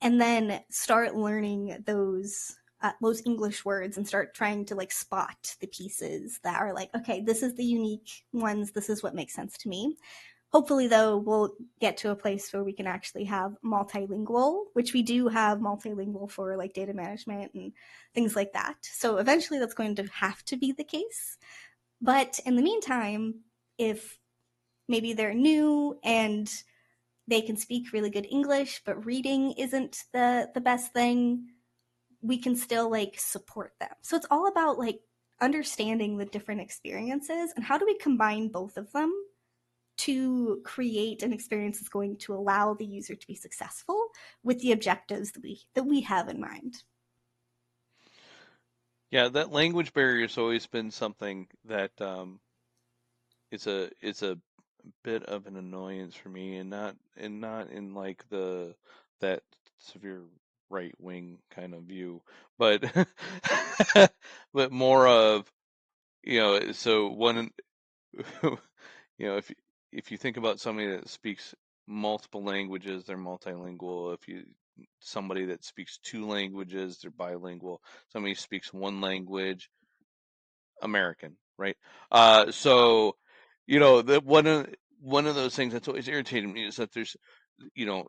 and then start learning those English words and start trying to like spot the pieces that are like, okay, this is the unique ones. This is what makes sense to me. Hopefully, though, we'll get to a place where we can actually have multilingual, which we do have multilingual for like data management and things like that. So eventually that's going to have to be the case. But in the meantime, if maybe they're new and they can speak really good English, but reading isn't the best thing, we can still like support them. So it's all about like understanding the different experiences and how do we combine both of them to create an experience that's going to allow the user to be successful with the objectives that we have in mind. Yeah, that language barrier has always been something that is a bit of an annoyance for me, and not in like that severe right wing kind of view, but but more of, so one, if you think about somebody that speaks multiple languages, they're multilingual. Somebody that speaks 2 languages, they're bilingual. Somebody who speaks 1 language, American, right? So, that one of those things that's always irritated me is that there's, you know,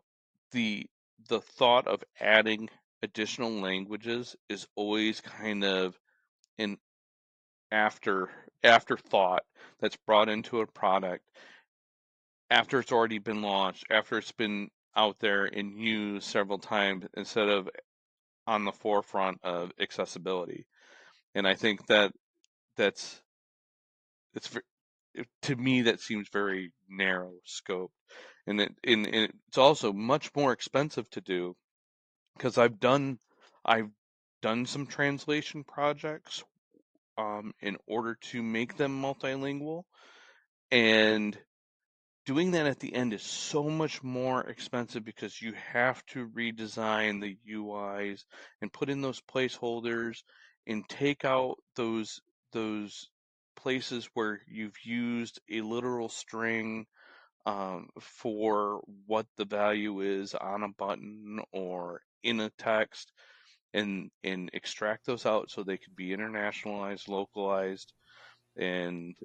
the thought of adding additional languages is always kind of an afterthought that's brought into a product after it's already been launched, after it's been out there and used several times, instead of on the forefront of accessibility. And I think that's to me, that seems very narrow scope, and it's also much more expensive to do, because I've done some translation projects in order to make them multilingual, and doing that at the end is so much more expensive because you have to redesign the UIs and put in those placeholders and take out those places where you've used a literal string for what the value is on a button or in a text, and extract those out so they can be internationalized, localized, and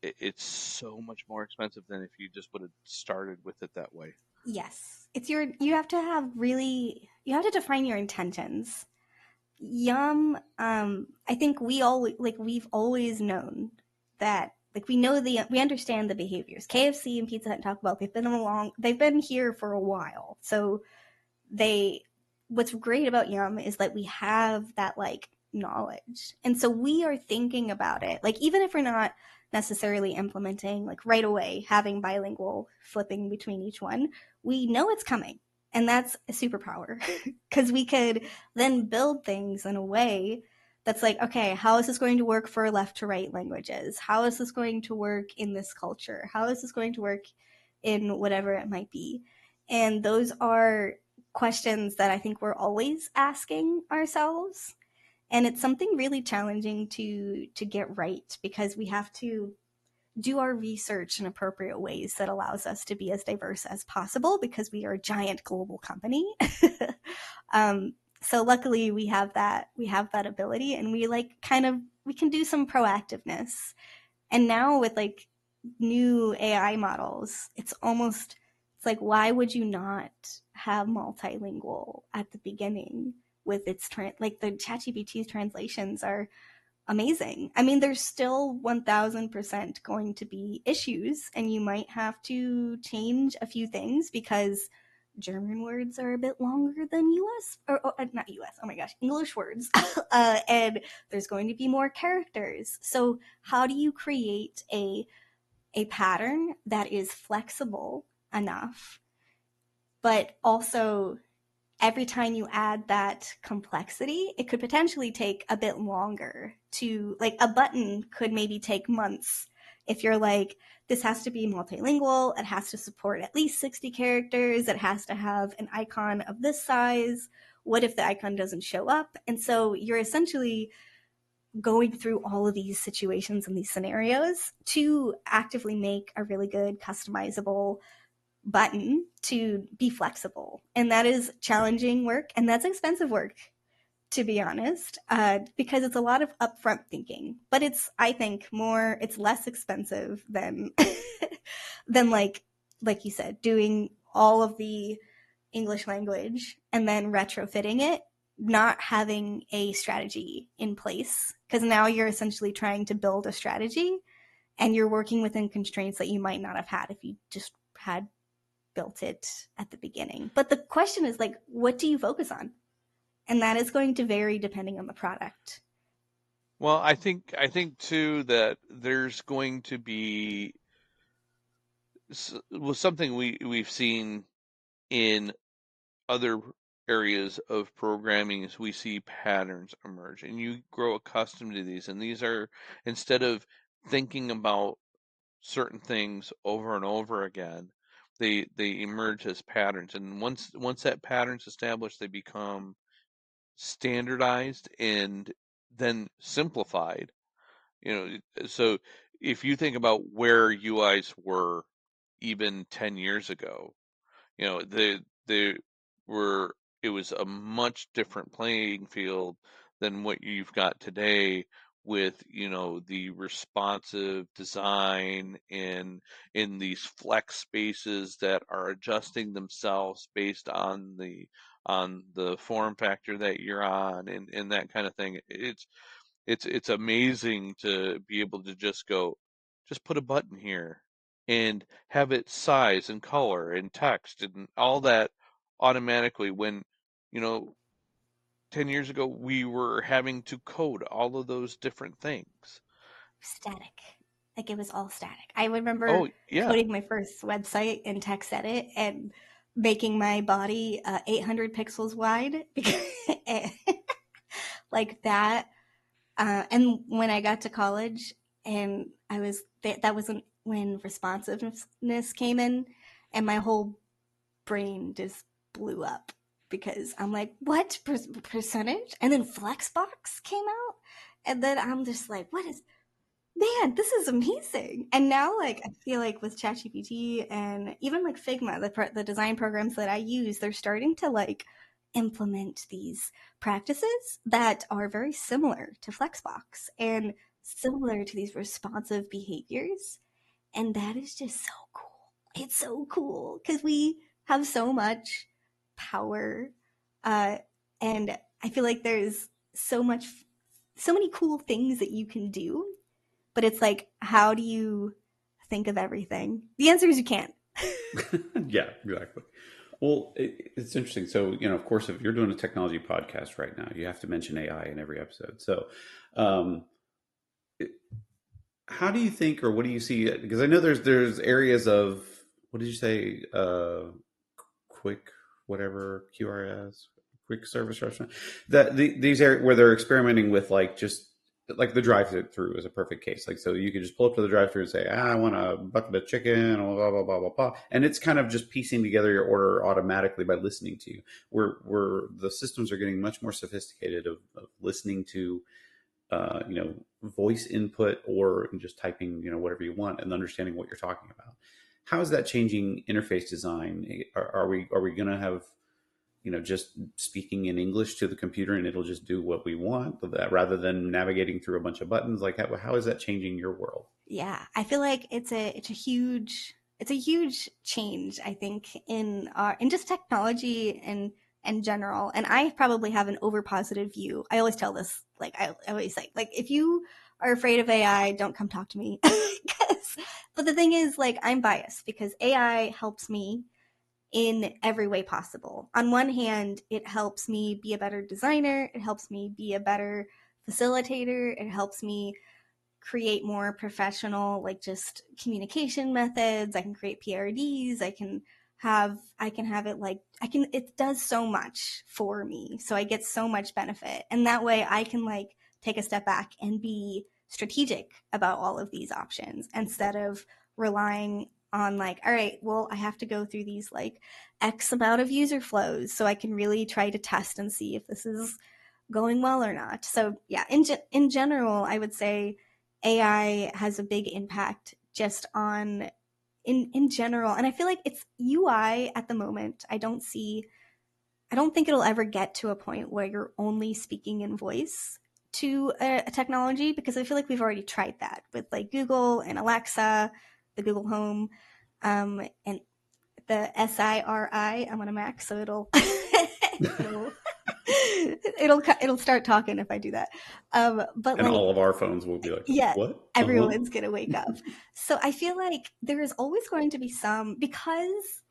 it's so much more expensive than if you just would have started with it that way. Yes, you have to define your intentions. Yum, I think we've always known that, like, we understand the behaviors. KFC and Pizza Hut and Taco Bell, they've been here for a while. So what's great about Yum is that we have that like knowledge. And so we are thinking about it. Like, even if we're not necessarily implementing like right away, having bilingual flipping between each one, we know it's coming. And that's a superpower because we could then build things in a way that's like, okay, how is this going to work for left to right languages? How is this going to work in this culture? How is this going to work in whatever it might be? And those are questions that I think we're always asking ourselves. And it's something really challenging to get right, because we have to do our research in appropriate ways that allows us to be as diverse as possible, because we are a giant global company. um, so luckily we have that ability, and we we can do some proactiveness. And now with like new AI models, it's like, why would you not have multilingual at the beginning with its like the ChatGPT's translations are amazing. I mean, there's still 1000% going to be issues, and you might have to change a few things because German words are a bit longer than US, or not US, oh my gosh, English words. And there's going to be more characters. So how do you create a pattern that is flexible enough, but also every time you add that complexity, it could potentially take a bit longer to, like, a button could maybe take months. If you're like, this has to be multilingual, it has to support at least 60 characters, it has to have an icon of this size. What if the icon doesn't show up? And so you're essentially going through all of these situations and these scenarios to actively make a really good customizable button to be flexible. And that is challenging work, and that's expensive work, to be honest, because it's a lot of upfront thinking. But I think it's less expensive than than like you said, doing all of the English language and then retrofitting it, not having a strategy in place, because now you're essentially trying to build a strategy, and you're working within constraints that you might not have had if you just had built it at the beginning. But the question is, like, what do you focus on? And that is going to vary depending on the product. Well, I think too that there's going to be something we've seen in other areas of programming is we see patterns emerge, and you grow accustomed to these. And these are, instead of thinking about certain things over and over again, they emerge as patterns. And once that pattern's established, they become standardized and then simplified. So if you think about where UIs were even 10 years ago, they were it was a much different playing field than what you've got today, with the responsive design and in these flex spaces that are adjusting themselves based on the form factor that you're on, and that kind of thing. It's amazing to be able to just put a button here and have it size and color and text and all that automatically, when, you know, 10 years ago we were having to code all of those different things. Static. Like, it was all static. I remember Oh, yeah. coding my first website in TextEdit and making my body 800 pixels wide because like that. And when I got to college, and that wasn't when responsiveness came in, and my whole brain just blew up, because I'm like, what percentage? And then Flexbox came out, and then I'm just like, man, this is amazing. And now, like, I feel like with ChatGPT and even like Figma, the design programs that I use, they're starting to like implement these practices that are very similar to Flexbox and similar to these responsive behaviors. And that is just so cool. It's so cool because we have so much power. Uh, and I feel like there's so many cool things that you can do, but it's like, how do you think of everything? The answer is you can't. Yeah, exactly. Well, it's interesting. So, of course, if you're doing a technology podcast right now, you have to mention AI in every episode. So, um, how do you think, or what do you see? Because I know there's areas of, what did you say? Quick, whatever, QRS, quick service restaurant, that these areas where they're experimenting with like just like the drive-through is a perfect case. Like, so you could just pull up to the drive-through and say, I want a bucket of chicken, blah blah blah blah blah, and it's kind of just piecing together your order automatically by listening to you. Where the systems are getting much more sophisticated of listening to, voice input or just typing, whatever you want and understanding what you're talking about. How is that changing interface design? Are we going to have, just speaking in English to the computer and it'll just do what we want that rather than navigating through a bunch of buttons? Like how is that changing your world? Yeah, I feel like it's a huge change, I think, in just technology and general. And I probably have an over positive view. I always tell this, like I always say, like, if you are afraid of AI, don't come talk to me. But the thing is, like, I'm biased because AI helps me in every way possible. On one hand, it helps me be a better designer, it helps me be a better facilitator, it helps me create more professional, like, just communication methods. I can create PRDs, it does so much for me. So I get so much benefit. And that way I can, like, take a step back and be strategic about all of these options instead of relying on, like, all right, well, I have to go through these, like, X amount of user flows so I can really try to test and see if this is going well or not. So yeah, in general, I would say AI has a big impact just on in general. And I feel like it's UI at the moment. I don't think it'll ever get to a point where you're only speaking in voice to a technology, because I feel like we've already tried that with, like, Google and Alexa, the Google Home, and the Siri. I'm on a Mac, so it'll start talking if I do that. But, and like, all of our phones will be like, yeah, what? everyone's gonna wake up. So I feel like there is always going to be because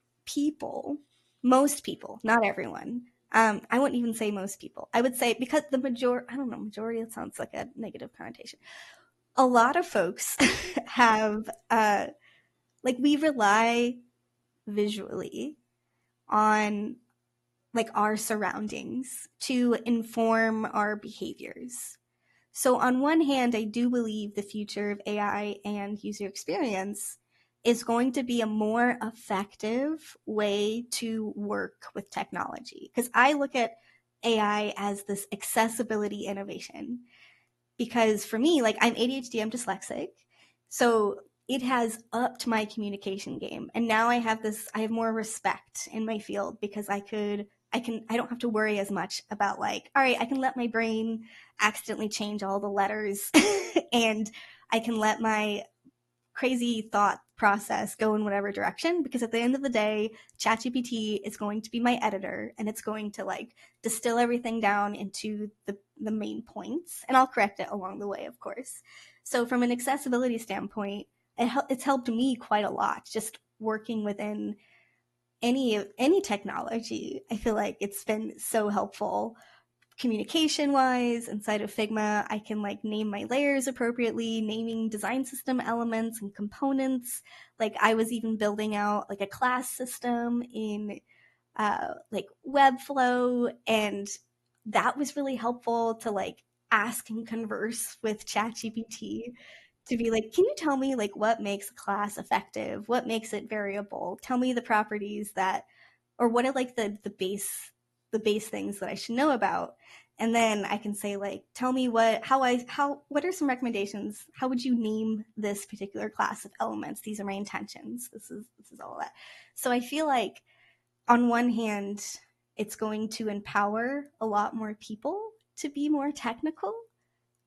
most people, not everyone. I wouldn't even say most people. I would say because majority, it sounds like a negative connotation. A lot of folks have, we rely visually on, like, our surroundings to inform our behaviors. So on one hand, I do believe the future of AI and user experience is going to be a more effective way to work with technology. Because I look at AI as this accessibility innovation. Because for me, like, I'm ADHD, I'm dyslexic. So it has upped my communication game. And now I have more respect in my field because I don't have to worry as much about, like, all right, I can let my brain accidentally change all the letters and I can let my crazy thought process go in whatever direction, because at the end of the day, ChatGPT is going to be my editor and it's going to, like, distill everything down into the main points, and I'll correct it along the way, of course. So from an accessibility standpoint, it's helped me quite a lot just working within any technology. I feel like it's been so helpful communication wise. Inside of Figma, I can, like, name my layers appropriately, naming design system elements and components. Like, I was even building out, like, a class system in like Webflow, and that was really helpful to, like, ask and converse with ChatGPT to be like, can you tell me, like, what makes a class effective? What makes it variable? Tell me the properties that, or what are, like, the base things that I should know about. And then I can say, like, tell me what are some recommendations? How would you name this particular class of elements? These are my intentions. This is all of that. So I feel like on one hand, it's going to empower a lot more people to be more technical,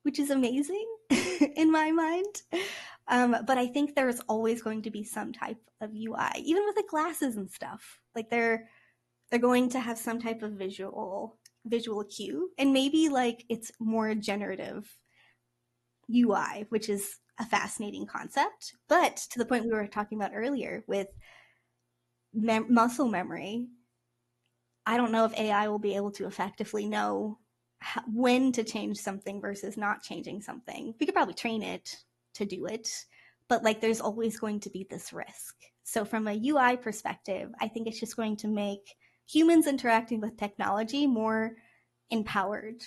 which is amazing in my mind. But I think there's always going to be some type of UI, even with the glasses and stuff. Like, they're going to have some type of visual cue, and maybe, like, it's more generative UI, which is a fascinating concept. But to the point we were talking about earlier with muscle memory, I don't know if AI will be able to effectively know when to change something versus not changing something. We could probably train it to do it, but, like, there's always going to be this risk. So from a UI perspective, I think it's just going to make humans interacting with technology more empowered.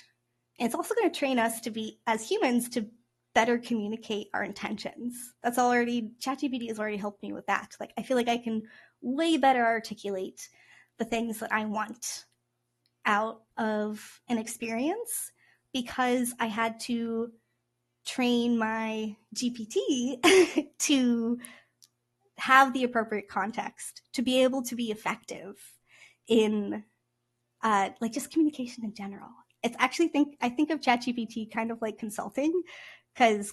And it's also going to train us to be, as humans, to better communicate our intentions. That's already, ChatGPT has already helped me with that. Like, I feel like I can way better articulate the things that I want out of an experience because I had to train my GPT to have the appropriate context to be able to be effective in like just communication in general. It's actually I think of ChatGPT kind of like consulting, because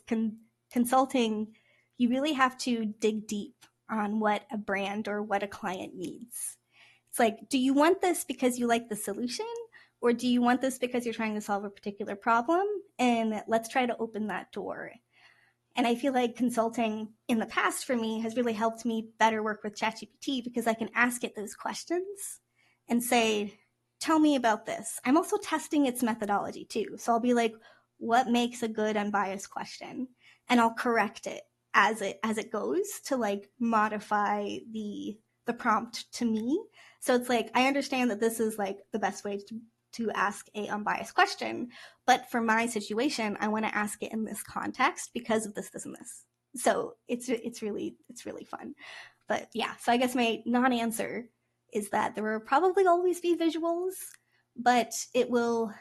consulting, you really have to dig deep on what a brand or what a client needs. It's like, do you want this because you like the solution, or do you want this because you're trying to solve a particular problem? And let's try to open that door. And I feel like consulting in the past for me has really helped me better work with ChatGPT because I can ask it those questions and say, tell me about this. I'm also testing its methodology too. So I'll be like, what makes a good unbiased question? And I'll correct it as it goes to like modify the prompt to me. So it's like, I understand that this is like the best way to ask a unbiased question, but for my situation, I want to ask it in this context because of this, and this. So it's really fun. But yeah, so I guess my non-answer is that there will probably always be visuals, but it will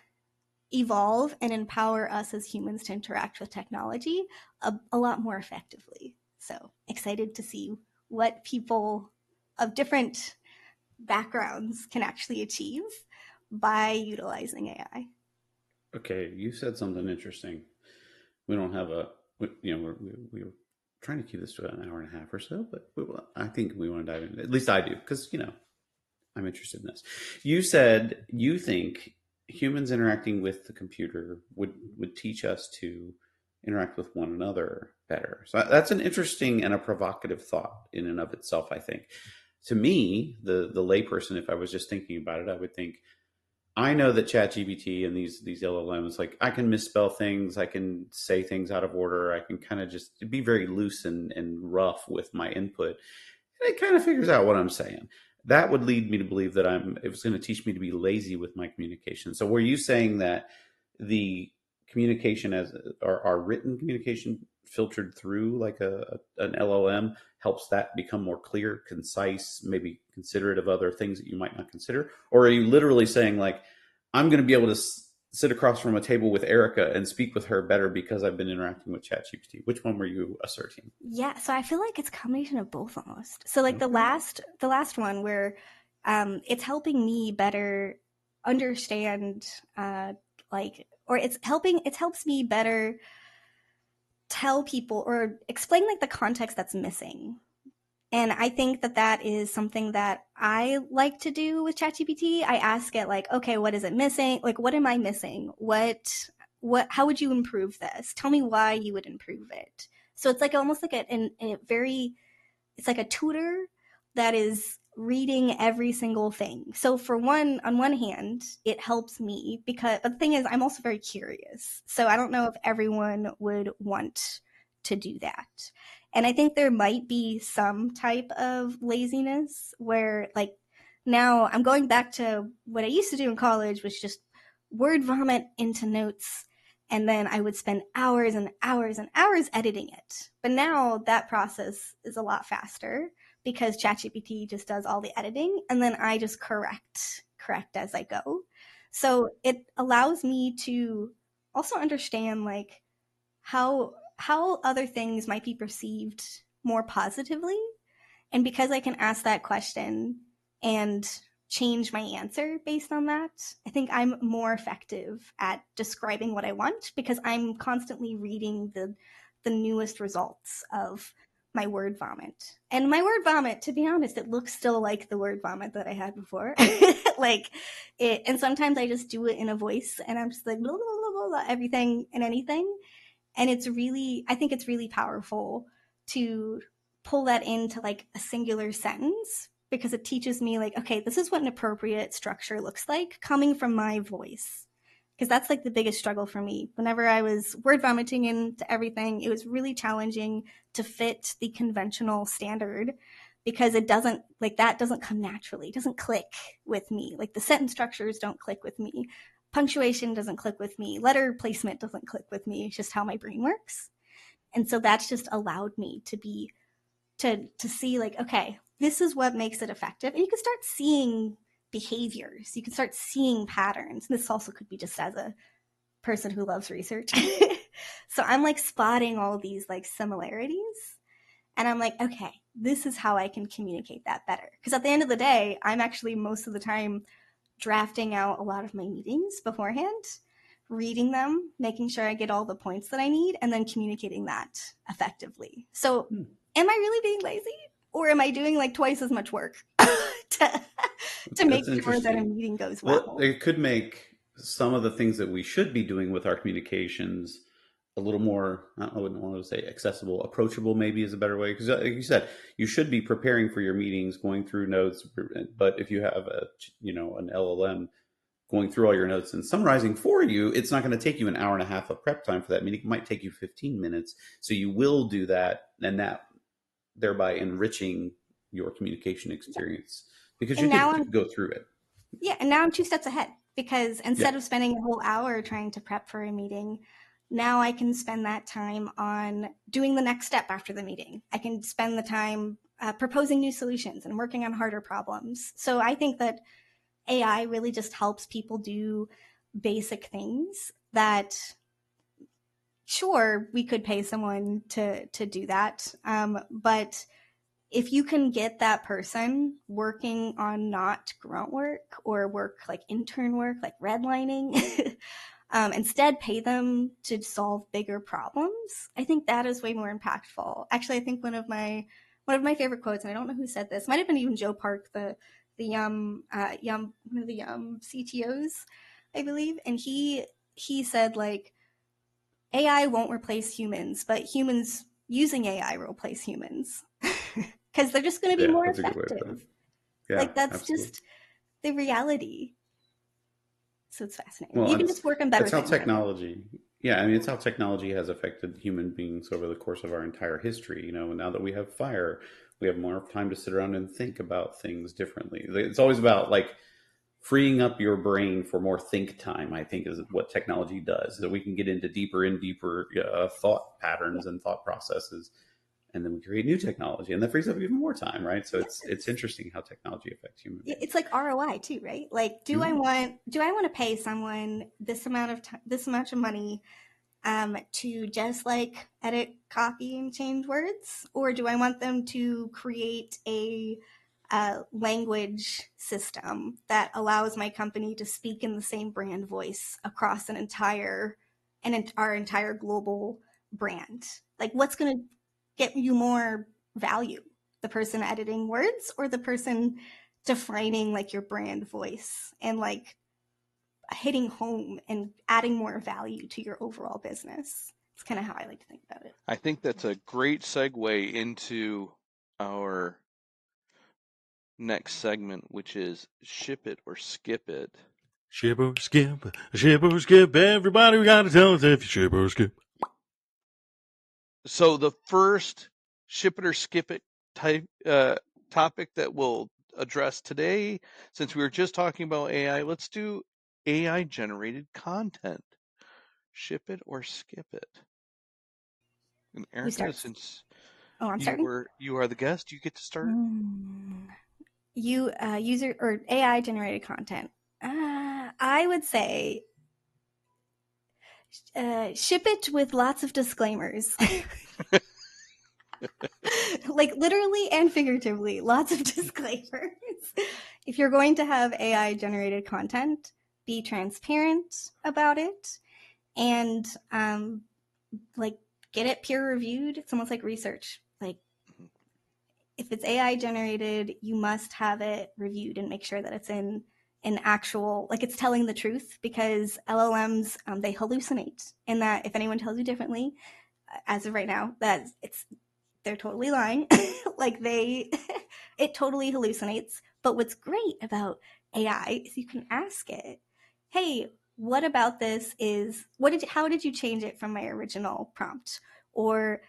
evolve and empower us as humans to interact with technology a lot more effectively. So excited to see what people of different backgrounds can actually achieve by utilizing AI. Okay, you said something interesting. We don't have we're trying to keep this to an hour and a half or so, but I think we want to dive in. At least I do, because I'm interested in this. You said you think humans interacting with the computer would teach us to interact with one another better. So that's an interesting and a provocative thought in and of itself, I think. To me, the layperson, if I was just thinking about it, I would think, I know that ChatGPT and these LLMs, like, I can misspell things, I can say things out of order, I can kind of just be very loose and rough with my input, and it kind of figures out what I'm saying. That would lead me to believe that it was going to teach me to be lazy with my communication. So were you saying that the communication as our written communication filtered through like an LLM helps that become more clear, concise, maybe considerate of other things that you might not consider? Or are you literally saying, like, I'm going to be able to sit across from a table with Erica and speak with her better because I've been interacting with ChatGPT? Which one were you asserting? Yeah, so I feel like it's a combination of both almost. So like the last one where it's helping me better understand it helps me better tell people or explain like the context that's missing. And I think that is something that I like to do with ChatGPT. I ask it like, okay, what is it missing? Like, what am I missing? How would you improve this? Tell me why you would improve it. So it's like almost like it's like a tutor that is reading every single thing. So on one hand, it helps me but the thing is, I'm also very curious. So I don't know if everyone would want to do that. And I think there might be some type of laziness where, like, now I'm going back to what I used to do in college, was just word vomit into notes. And then I would spend hours and hours and hours editing it. But now that process is a lot faster because ChatGPT just does all the editing, and then I just correct as I go. So it allows me to also understand like how other things might be perceived more positively. And because I can ask that question and change my answer based on that, I think I'm more effective at describing what I want because I'm constantly reading the newest results of my word vomit. And my word vomit, to be honest, it looks still like the word vomit that I had before. And sometimes I just do it in a voice and I'm just like blah, blah, blah, blah, everything and anything. And I think it's really powerful to pull that into like a singular sentence because it teaches me like, okay, this is what an appropriate structure looks like coming from my voice. Because that's like the biggest struggle for me. Whenever I was word vomiting into everything, it was really challenging to fit the conventional standard because it doesn't, like, that doesn't come naturally. It doesn't click with me. Like, the sentence structures don't click with me. Punctuation doesn't click with me. Letter placement doesn't click with me. It's just how my brain works. And so that's just allowed me to see, like, okay, this is what makes it effective. And you can start seeing behaviors. You can start seeing patterns. This also could be just as a person who loves research. So I'm like spotting all these like similarities. And I'm like, okay, this is how I can communicate that better. Because at the end of the day, I'm actually most of the time drafting out a lot of my meetings beforehand, reading them, making sure I get all the points that I need, and then communicating that effectively. So am I really being lazy? Or am I doing like twice as much work to make sure that a meeting goes well? Well, it could make some of the things that we should be doing with our communications a little more, I wouldn't want to say accessible, approachable maybe is a better way. Because like you said, you should be preparing for your meetings, going through notes. But if you have an LLM going through all your notes and summarizing for you, it's not going to take you an hour and a half of prep time for that meeting. It might take you 15 minutes. So you will do that, and that thereby enriching your communication experience because you did go through it. Yeah, and now I'm 2 steps ahead, because instead of spending a whole hour trying to prep for a meeting, now I can spend that time on doing the next step after the meeting. I can spend the time proposing new solutions and working on harder problems. So I think that AI really just helps people do basic things that, sure, we could pay someone to do that. But if you can get that person working on not grunt work or work like intern work, like redlining, instead pay them to solve bigger problems, I think that is way more impactful. Actually, I think one of my favorite quotes, and I don't know who said this, might have been even Joe Park, the one of the Yum CTOs, I believe, and he said, like, AI won't replace humans, but humans using AI will replace humans. Because they're just going to be more effective. Like, that's absolutely just the reality. So it's fascinating. Well, you can just work on better things. It's how technology, it's how technology has affected human beings over the course of our entire history. Now that we have fire, we have more time to sit around and think about things differently. It's always about like freeing up your brain for more think time, I think, is what technology does. So we can get into deeper and deeper thought patterns and thought processes. And then we create new technology, and that frees up even more time, right? So it's interesting how technology affects human beings. It's like ROI too, right? Like, do I want to pay someone this amount of money to just like edit, copy, and change words, or do I want them to create a language system that allows my company to speak in the same brand voice across our entire global brand? Like, what's going to get you more value? The person editing words or the person defining like your brand voice and like hitting home and adding more value to your overall business? It's kind of how I like to think about it. I think that's a great segue into our next segment, which is ship it or skip it. Ship or skip, everybody, we gotta tell us if you ship or skip. So the first ship it or skip it type topic that we'll address today, since we were just talking about AI, let's do AI generated content. Ship it or skip it. And Erica, since I'm starting. You are the guest, you get to start. User or AI generated content. I would say ship it with lots of disclaimers. Like, literally and figuratively, lots of disclaimers. If you're going to have AI generated content, be transparent about it, and like, get it peer reviewed. It's almost like research. Like, if it's AI generated, you must have it reviewed and make sure that it's in an actual, like, it's telling the truth, because LLMs, they hallucinate, and that if anyone tells you differently, as of right now, that they're totally lying. Like, it totally hallucinates. But what's great about AI is you can ask it, hey, what about this how did you change it from my original prompt? Or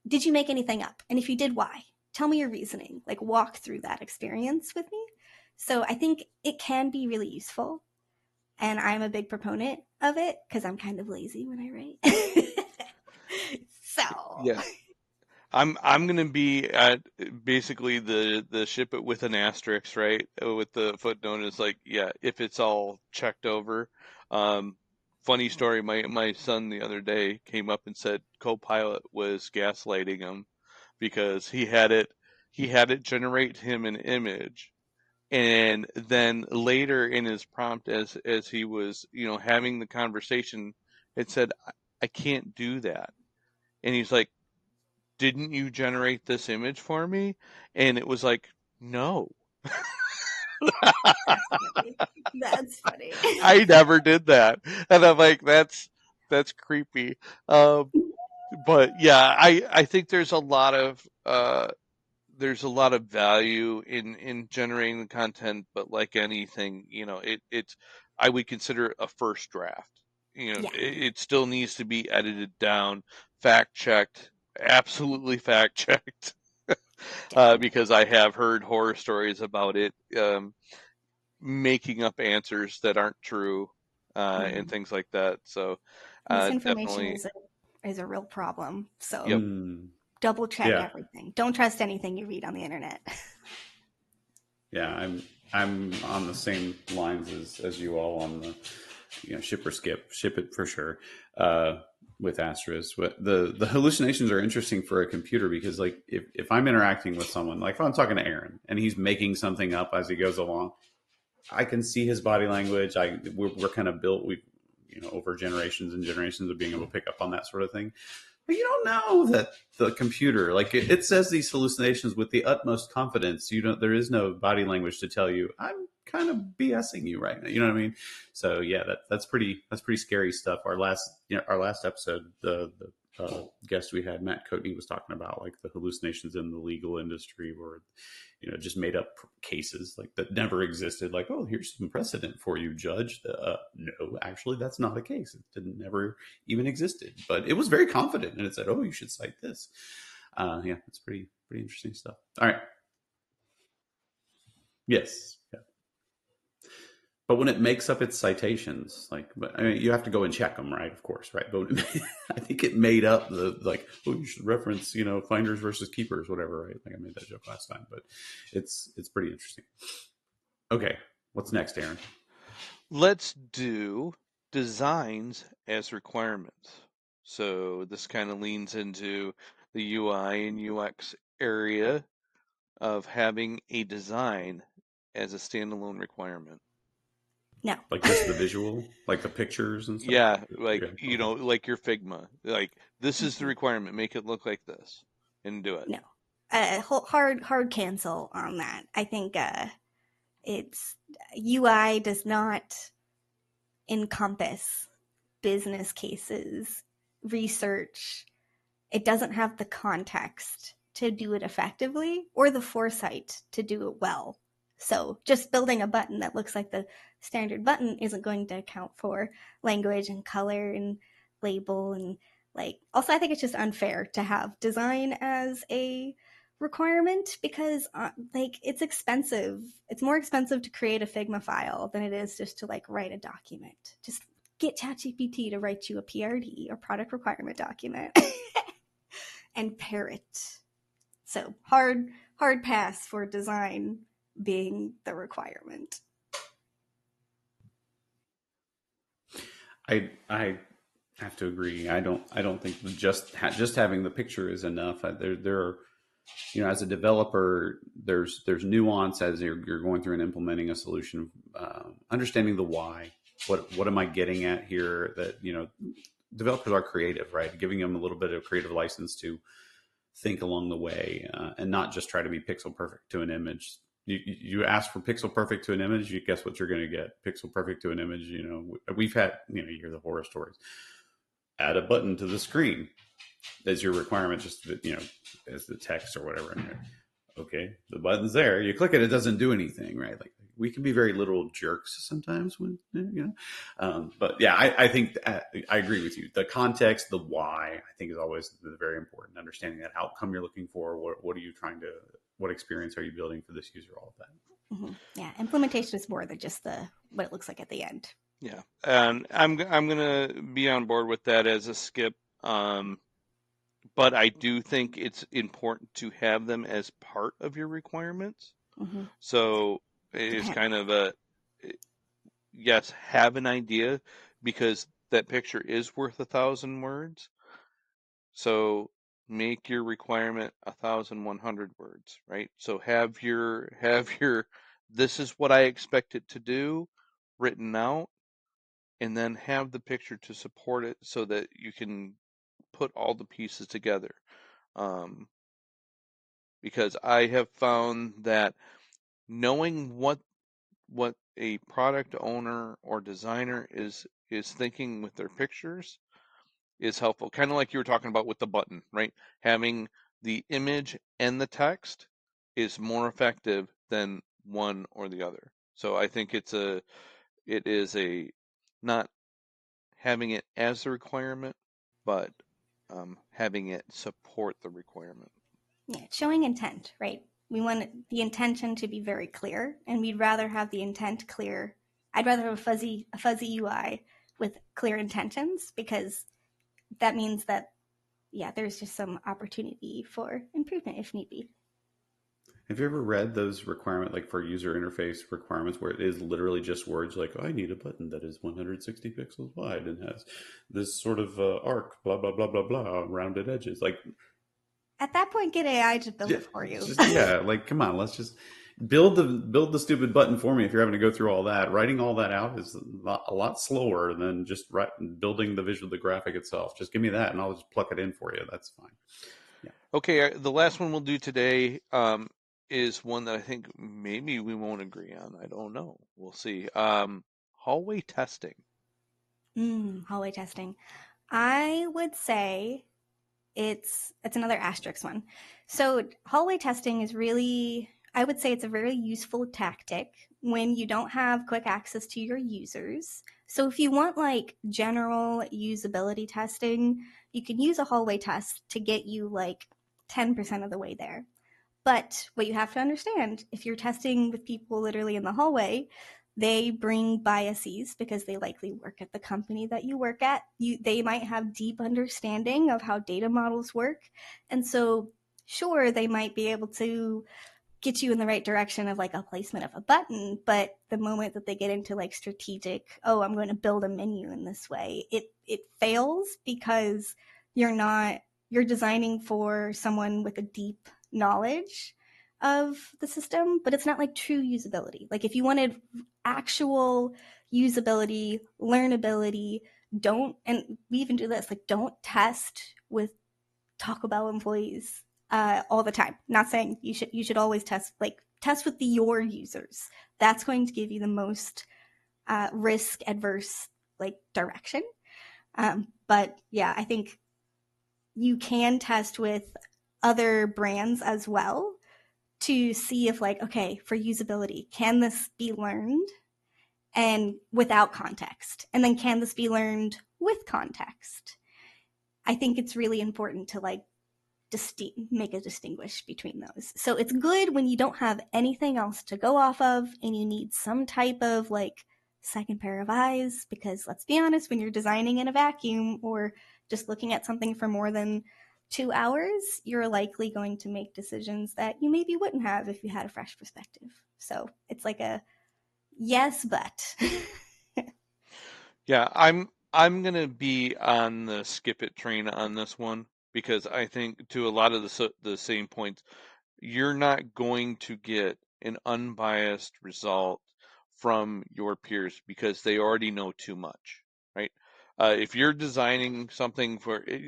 did you make anything up? And if you did, why? tell me your reasoning, like walk through that experience with me. So I think it can be really useful. And I'm a big proponent of it because I'm kind of lazy when I write. So Yeah. I'm gonna be at basically the ship it with an asterisk, right? With the footnote is like, yeah, if it's all checked over. Funny story, my son the other day came up and said Copilot was gaslighting him because he had it generate him an image, and then later in his prompt as he was, having the conversation, it said, I can't do that. And he's like, didn't you generate this image for me? And it was like, no. that's funny. That's funny. I never did that. And I'm like, that's creepy. But yeah, I think there's a lot of value in generating the content, but like anything, it's I would consider it a first draft. Yeah. It still needs to be edited down, fact checked, absolutely fact checked. Because I have heard horror stories about it making up answers that aren't true and things like that. So Misinformation definitely, is a real problem. So yep. double check Yeah. everything. Don't trust anything you read on the internet. Yeah, I'm on the same lines as you all on the ship or skip, ship it for sure. With asterisk, but the hallucinations are interesting for a computer because like if I'm interacting with someone, like if I'm talking to Aaron and he's making something up as he goes along, I can see his body language. We're kind of built, we over generations and generations of being able to pick up on that sort of thing. But you don't know that the computer, like it says these hallucinations with the utmost confidence. There is no body language to tell you I'm kind of BSing you right now. You know what I mean? So yeah, that's pretty scary stuff. Our last episode, the guest we had, Matt Coatney, was talking about like the hallucinations in the legal industry, where just made up cases like that never existed. Like, oh, here's some precedent for you, judge. No, actually, that's not a case. It never even existed, but it was very confident, and it said, oh, you should cite this. Yeah, it's pretty interesting stuff. All right. Yes. Yeah. But when it makes up its citations, but I mean, you have to go and check them, right? Of course, right? But I think it made up oh, you should reference, finders versus keepers, whatever, right? I think I made that joke last time, but it's pretty interesting. Okay, what's next, Aaron? Let's do designs as requirements. So this kind of leans into the UI and UX area of having a design as a standalone requirement. No. Like just the visual, like the pictures and stuff? Yeah, like, Okay. like your Figma. Like, this is the requirement. Make it look like this and do it. No. Hard cancel on that. I think it's UI does not encompass business cases, research. It doesn't have the context to do it effectively or the foresight to do it well. So just building a button that looks like the standard button isn't going to account for language and color and label and also I think it's just unfair to have design as a requirement because it's expensive. It's more expensive to create a Figma file than it is just to write a document. Just get ChatGPT to write you a PRD, or product requirement document, and pair it. So hard pass for design being the requirement. I have to agree. I don't think just having the picture is enough. There are, as a developer, there's nuance as you're going through and implementing a solution, understanding the why. What am I getting at here? That developers are creative, right? Giving them a little bit of creative license to think along the way, and not just try to be pixel perfect to an image. You ask for pixel perfect to an image, you guess what you're going to get. Pixel perfect to an image. We've had, you hear the horror stories. Add a button to the screen as your requirement, just as the text or whatever in there. Okay, the button's there. You click it, it doesn't do anything, right? Like we can be very literal jerks sometimes when but yeah, I think I agree with you. The context, the why, I think is always very important. Understanding that outcome you're looking for. What are you trying to? What experience are you building for this user? All of that. Mm-hmm. Yeah, implementation is more than just the what it looks like at the end. Yeah, and I'm gonna be on board with that as a skip. But I do think it's important to have them as part of your requirements. Mm-hmm. So it's kind of yes, have an idea, because that picture is worth 1,000 words. So make your requirement 1,100 words, right? So have your this is what I expect it to do written out, and then have the picture to support it so that you can put all the pieces together. Because I have found that knowing what a product owner or designer is thinking with their pictures is helpful. Kind of like you were talking about with the button, right? Having the image and the text is more effective than one or the other. So I think it is a not having it as a requirement, but having it support the requirement. Yeah, showing intent, right? We want the intention to be very clear, and we'd rather have the intent clear. I'd rather have a fuzzy UI with clear intentions, because that means that, yeah, there's just some opportunity for improvement if need be. Have you ever read those like for user interface requirements where it is literally just words like, I need a button that is 160 pixels wide and has this sort of arc, blah, blah, blah, blah, blah, rounded edges. Like, At that point, get AI to build it for you. yeah, like, come on, let's just build the stupid button for me. If you're having to go through all that, writing all that out is a lot slower than just building the visual, the graphic itself. Just give me that and I'll just pluck it in for you. That's fine. Yeah. Okay, the last one we'll do today is one that I think maybe we won't agree on. I don't know. We'll see. Hallway testing. Hallway testing. I would say it's another asterisk one. So hallway testing is really, I would say it's a very useful tactic when you don't have quick access to your users. So if you want like general usability testing, you can use a hallway test to get you like 10% of the way there. But what you have to understand, if you're testing with people literally in the hallway, they bring biases because they likely work at the company that you work at. They might have deep understanding of how data models work. And so, sure, they might be able to get you in the right direction of like a placement of a button, but the moment that they get into like strategic, oh, I'm going to build a menu in this way, it fails because you're designing for someone with a deep knowledge of the system, but it's not like true usability. Like if you wanted actual usability, learnability, and we even do this, like don't test with Taco Bell employees all the time. Not saying you should always test with your users. That's going to give you the most risk adverse like direction. But yeah, I think you can test with other brands as well to see if like, okay, for usability, can this be learned and without context? And then can this be learned with context? I think it's really important to like make a distinguish between those. So it's good when you don't have anything else to go off of and you need some type of like second pair of eyes, because let's be honest, when you're designing in a vacuum or just looking at something for more than 2 hours, you're likely going to make decisions that you maybe wouldn't have if you had a fresh perspective. So it's like a yes, but. Yeah, I'm gonna be on the skip it train on this one, because I think to a lot of the same points, you're not going to get an unbiased result from your peers because they already know too much, right? If you're designing something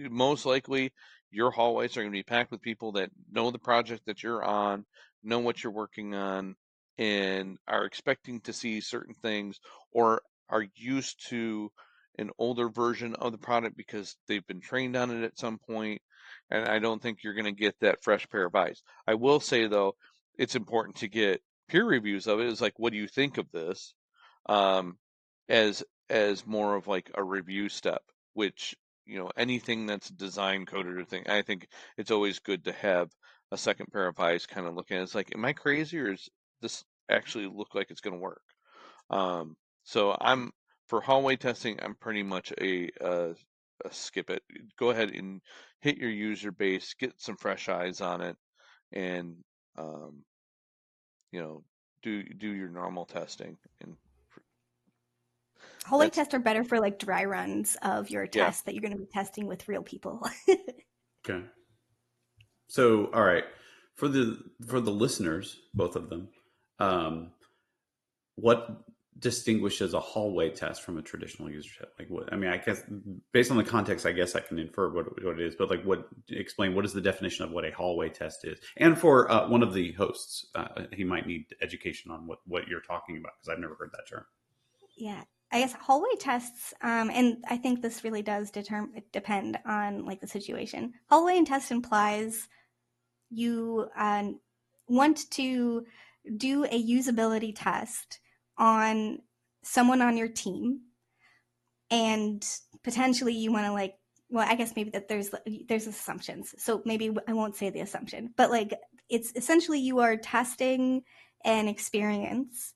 most likely your hallways are going to be packed with people that know the project that you're on, know what you're working on, and are expecting to see certain things, or are used to an older version of the product because they've been trained on it at some point. And I don't think you're going to get that fresh pair of eyes. I will say, though, it's important to get peer reviews of it is like, what do you think of this? As more of like a review step, which, anything that's design coded or thing, I think it's always good to have a second pair of eyes kind of looking at it. It's like, am I crazy, or is this actually look like it's going to work? So for hallway testing, I'm pretty much a skip it. Go ahead and hit your user base, get some fresh eyes on it, and do your normal testing. And hallway tests are better for like dry runs of your tests that you're going to be testing with real people. Okay. So, all right, for the listeners, both of them, what distinguishes a hallway test from a traditional user test? Like, what? I mean, I guess based on the context, I guess I can infer what it is. But like, explain what is the definition of what a hallway test is? And for one of the hosts, he might need education on what you're talking about, because I've never heard that term. Yeah, I guess hallway tests, and I think this really does depend on like the situation. Hallway test implies you want to do a usability test on someone on your team, and potentially you want to like, well, I guess maybe that there's assumptions. So maybe I won't say the assumption, but like it's essentially you are testing an experience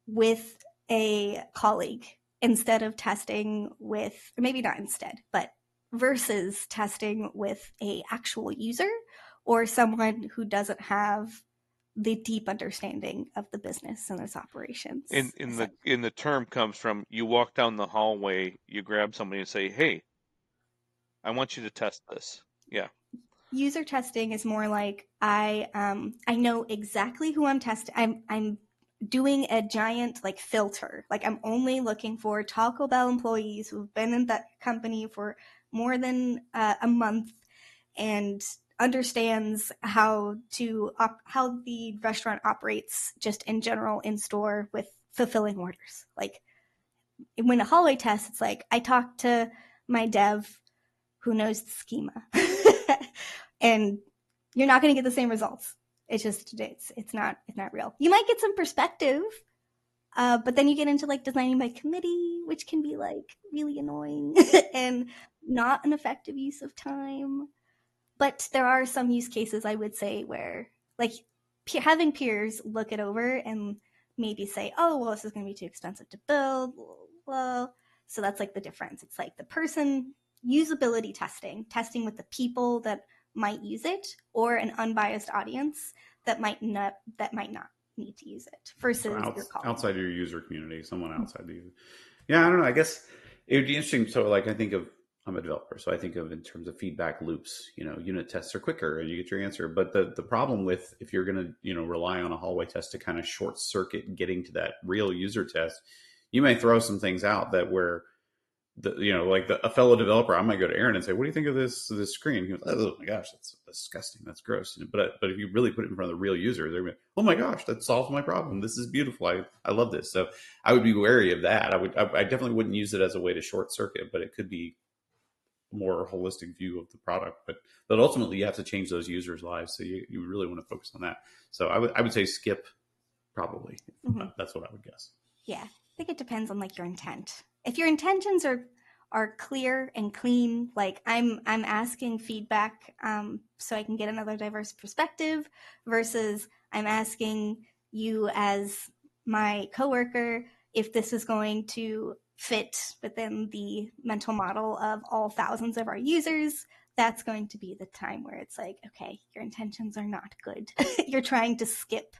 with a colleague instead of testing with, or maybe not instead, but versus testing with a actual user or someone who doesn't have the deep understanding of the business and its operations. In the term comes from, you walk down the hallway, you grab somebody and say, hey, I want you to test this. Yeah. User testing is more like I know exactly who I'm testing. I'm doing a giant like filter. Like I'm only looking for Taco Bell employees who've been in that company for more than a month and understands how the restaurant operates just in general in store with fulfilling orders. Like when a hallway test, it's like I talk to my dev who knows the schema, and you're not going to get the same results. It's just it's not real. You might get some perspective, but then you get into like designing by committee, which can be like really annoying and not an effective use of time. But there are some use cases, I would say, where like having peers look it over and maybe say, oh, well, this is going to be too expensive to build. Well, so that's like the difference. It's like the person usability testing with the people that might use it, or an unbiased audience that might not need to use it versus outside your user community, someone outside the user. Yeah, I don't know. I guess it would be interesting. So like I'm a developer, so I think of in terms of feedback loops. Unit tests are quicker and you get your answer. But the problem with, if you're going to rely on a hallway test to kind of short circuit getting to that real user test, you may throw some things out that where a fellow developer, I might go to Aaron and say, "What do you think of this screen?" He goes, "Oh my gosh, that's disgusting. That's gross." But if you really put it in front of the real user, they're going, "Oh my gosh, that solves my problem. This is beautiful. I love this." So I would be wary of that. I definitely wouldn't use it as a way to short circuit, but it could be more holistic view of the product, but ultimately you have to change those users' lives, so you really want to focus on that. So I would say skip, probably. Mm-hmm. That's what I would guess. Yeah, I think it depends on like your intent. If your intentions are clear and clean, like I'm asking feedback so I can get another diverse perspective, versus I'm asking you as my coworker if this is going to fit within the mental model of all thousands of our users, that's going to be the time where it's like, okay, your intentions are not good. You're trying to skip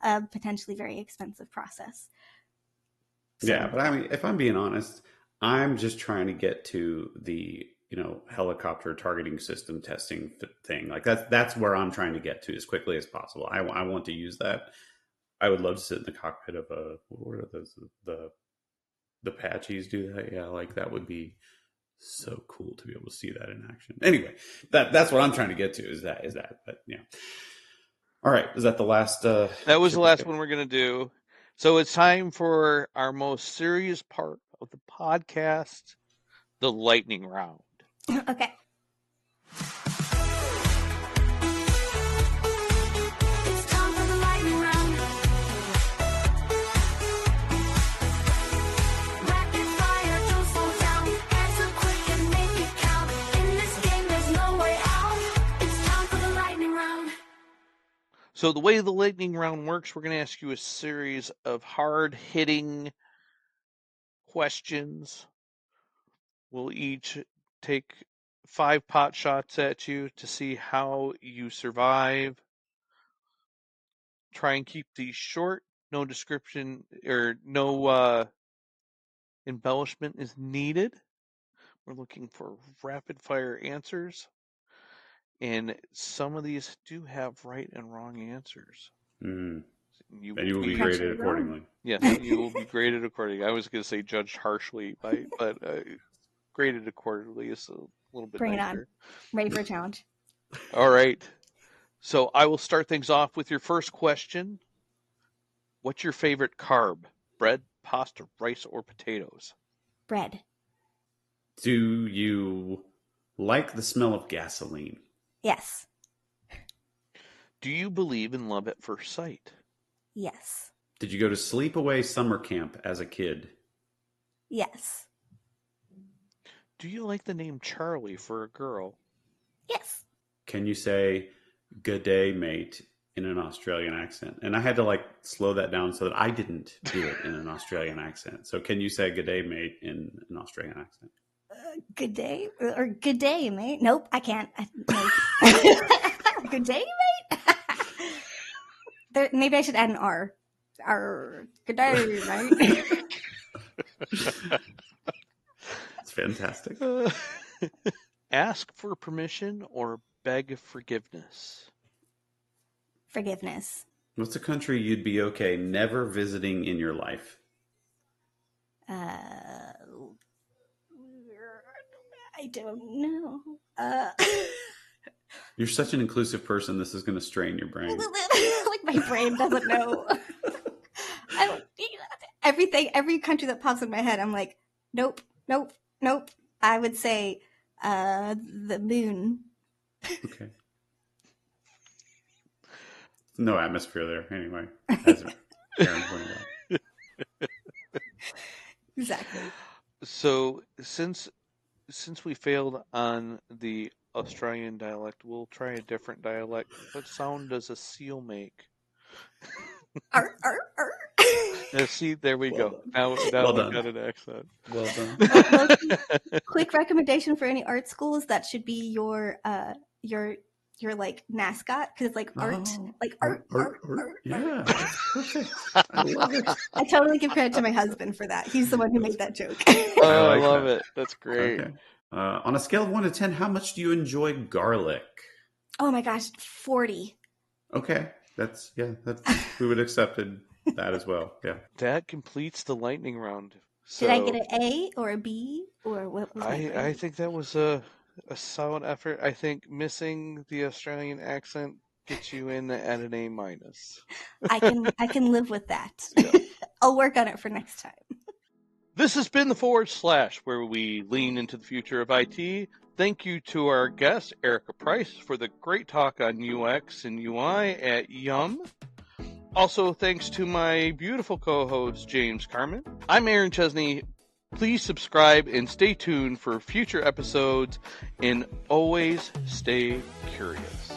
a potentially very expensive process. So, yeah, but I mean, if I'm being honest, I'm just trying to get to the helicopter targeting system testing thing. Like that's where I'm trying to get to as quickly as possible. I want to use that. I would love to sit in the cockpit of what are those, the Apaches do that. Yeah, like that would be so cool to be able to see that in action. Anyway, that's what I'm trying to get to is that. But yeah. All right. Is that the last? That was the last one we're going to do. So it's time for our most serious part of the podcast, the lightning round. Okay. So the way the lightning round works, we're going to ask you a series of hard-hitting questions. We'll each take 5 pot shots at you to see how you survive. Try and keep these short. No description or no embellishment is needed. We're looking for rapid-fire answers. And some of these do have right and wrong answers. And you will be- be graded accordingly. Yes, you will be graded accordingly. I was going to say judged harshly, but graded accordingly is a little bit Bring it nicer. on. Ready for a challenge. All right. So I will start things off with your first question. What's your favorite carb? Bread, pasta, rice, or potatoes? Bread. Do you like the smell of gasoline? Yes. Do you believe in love at first sight? Yes. Did you go to sleepaway summer camp as a kid? Yes. Do you like the name Charlie for a girl? Yes. Can you say "good day, mate" in an Australian accent? And I had to slow that down so that I didn't do it in an Australian accent. So can you say "good day, mate" in an Australian accent? Good day or good day, mate. Nope, I can't. No. Good day, mate. Maybe I should add an R. R. Good day, mate. That's fantastic. Ask for permission or beg forgiveness? Forgiveness. What's a country you'd be okay never visiting in your life? I don't know. You're such an inclusive person. This is going to strain your brain. Like my brain doesn't know. Every country that pops in my head, I'm like, nope. I would say the moon. Okay. No atmosphere there, anyway. As Aaron pointed out. Exactly. So since we failed on the Australian dialect, we'll try a different dialect. What sound does a seal make? Arr. See, there we go. Now we done. got an accent. Well done. Quick recommendation for any art schools: that should be your like mascot, because it's like art, art. Yeah, that's perfect. I love it. I totally give credit to my husband for that. He's the one who made that joke. Oh, I like love that. it. That's great. Okay. On a scale of 1 to 10, how much do you enjoy garlic? Oh my gosh, 40. Okay, we would have accepted that as well. Yeah. That completes the lightning round. So Did I get an A or a B or what was my I grade? think that was a solid effort. I think missing the Australian accent gets you in at an A minus. I can live with that. Yeah. I'll work on it for next time. This has been the /, where we lean into the future of IT. Thank you to our guest, Erica Price, for the great talk on UX and UI at Yum. Also, thanks to my beautiful co-host, James Carmen. I'm Aaron Chesney. Please subscribe and stay tuned for future episodes, and always stay curious.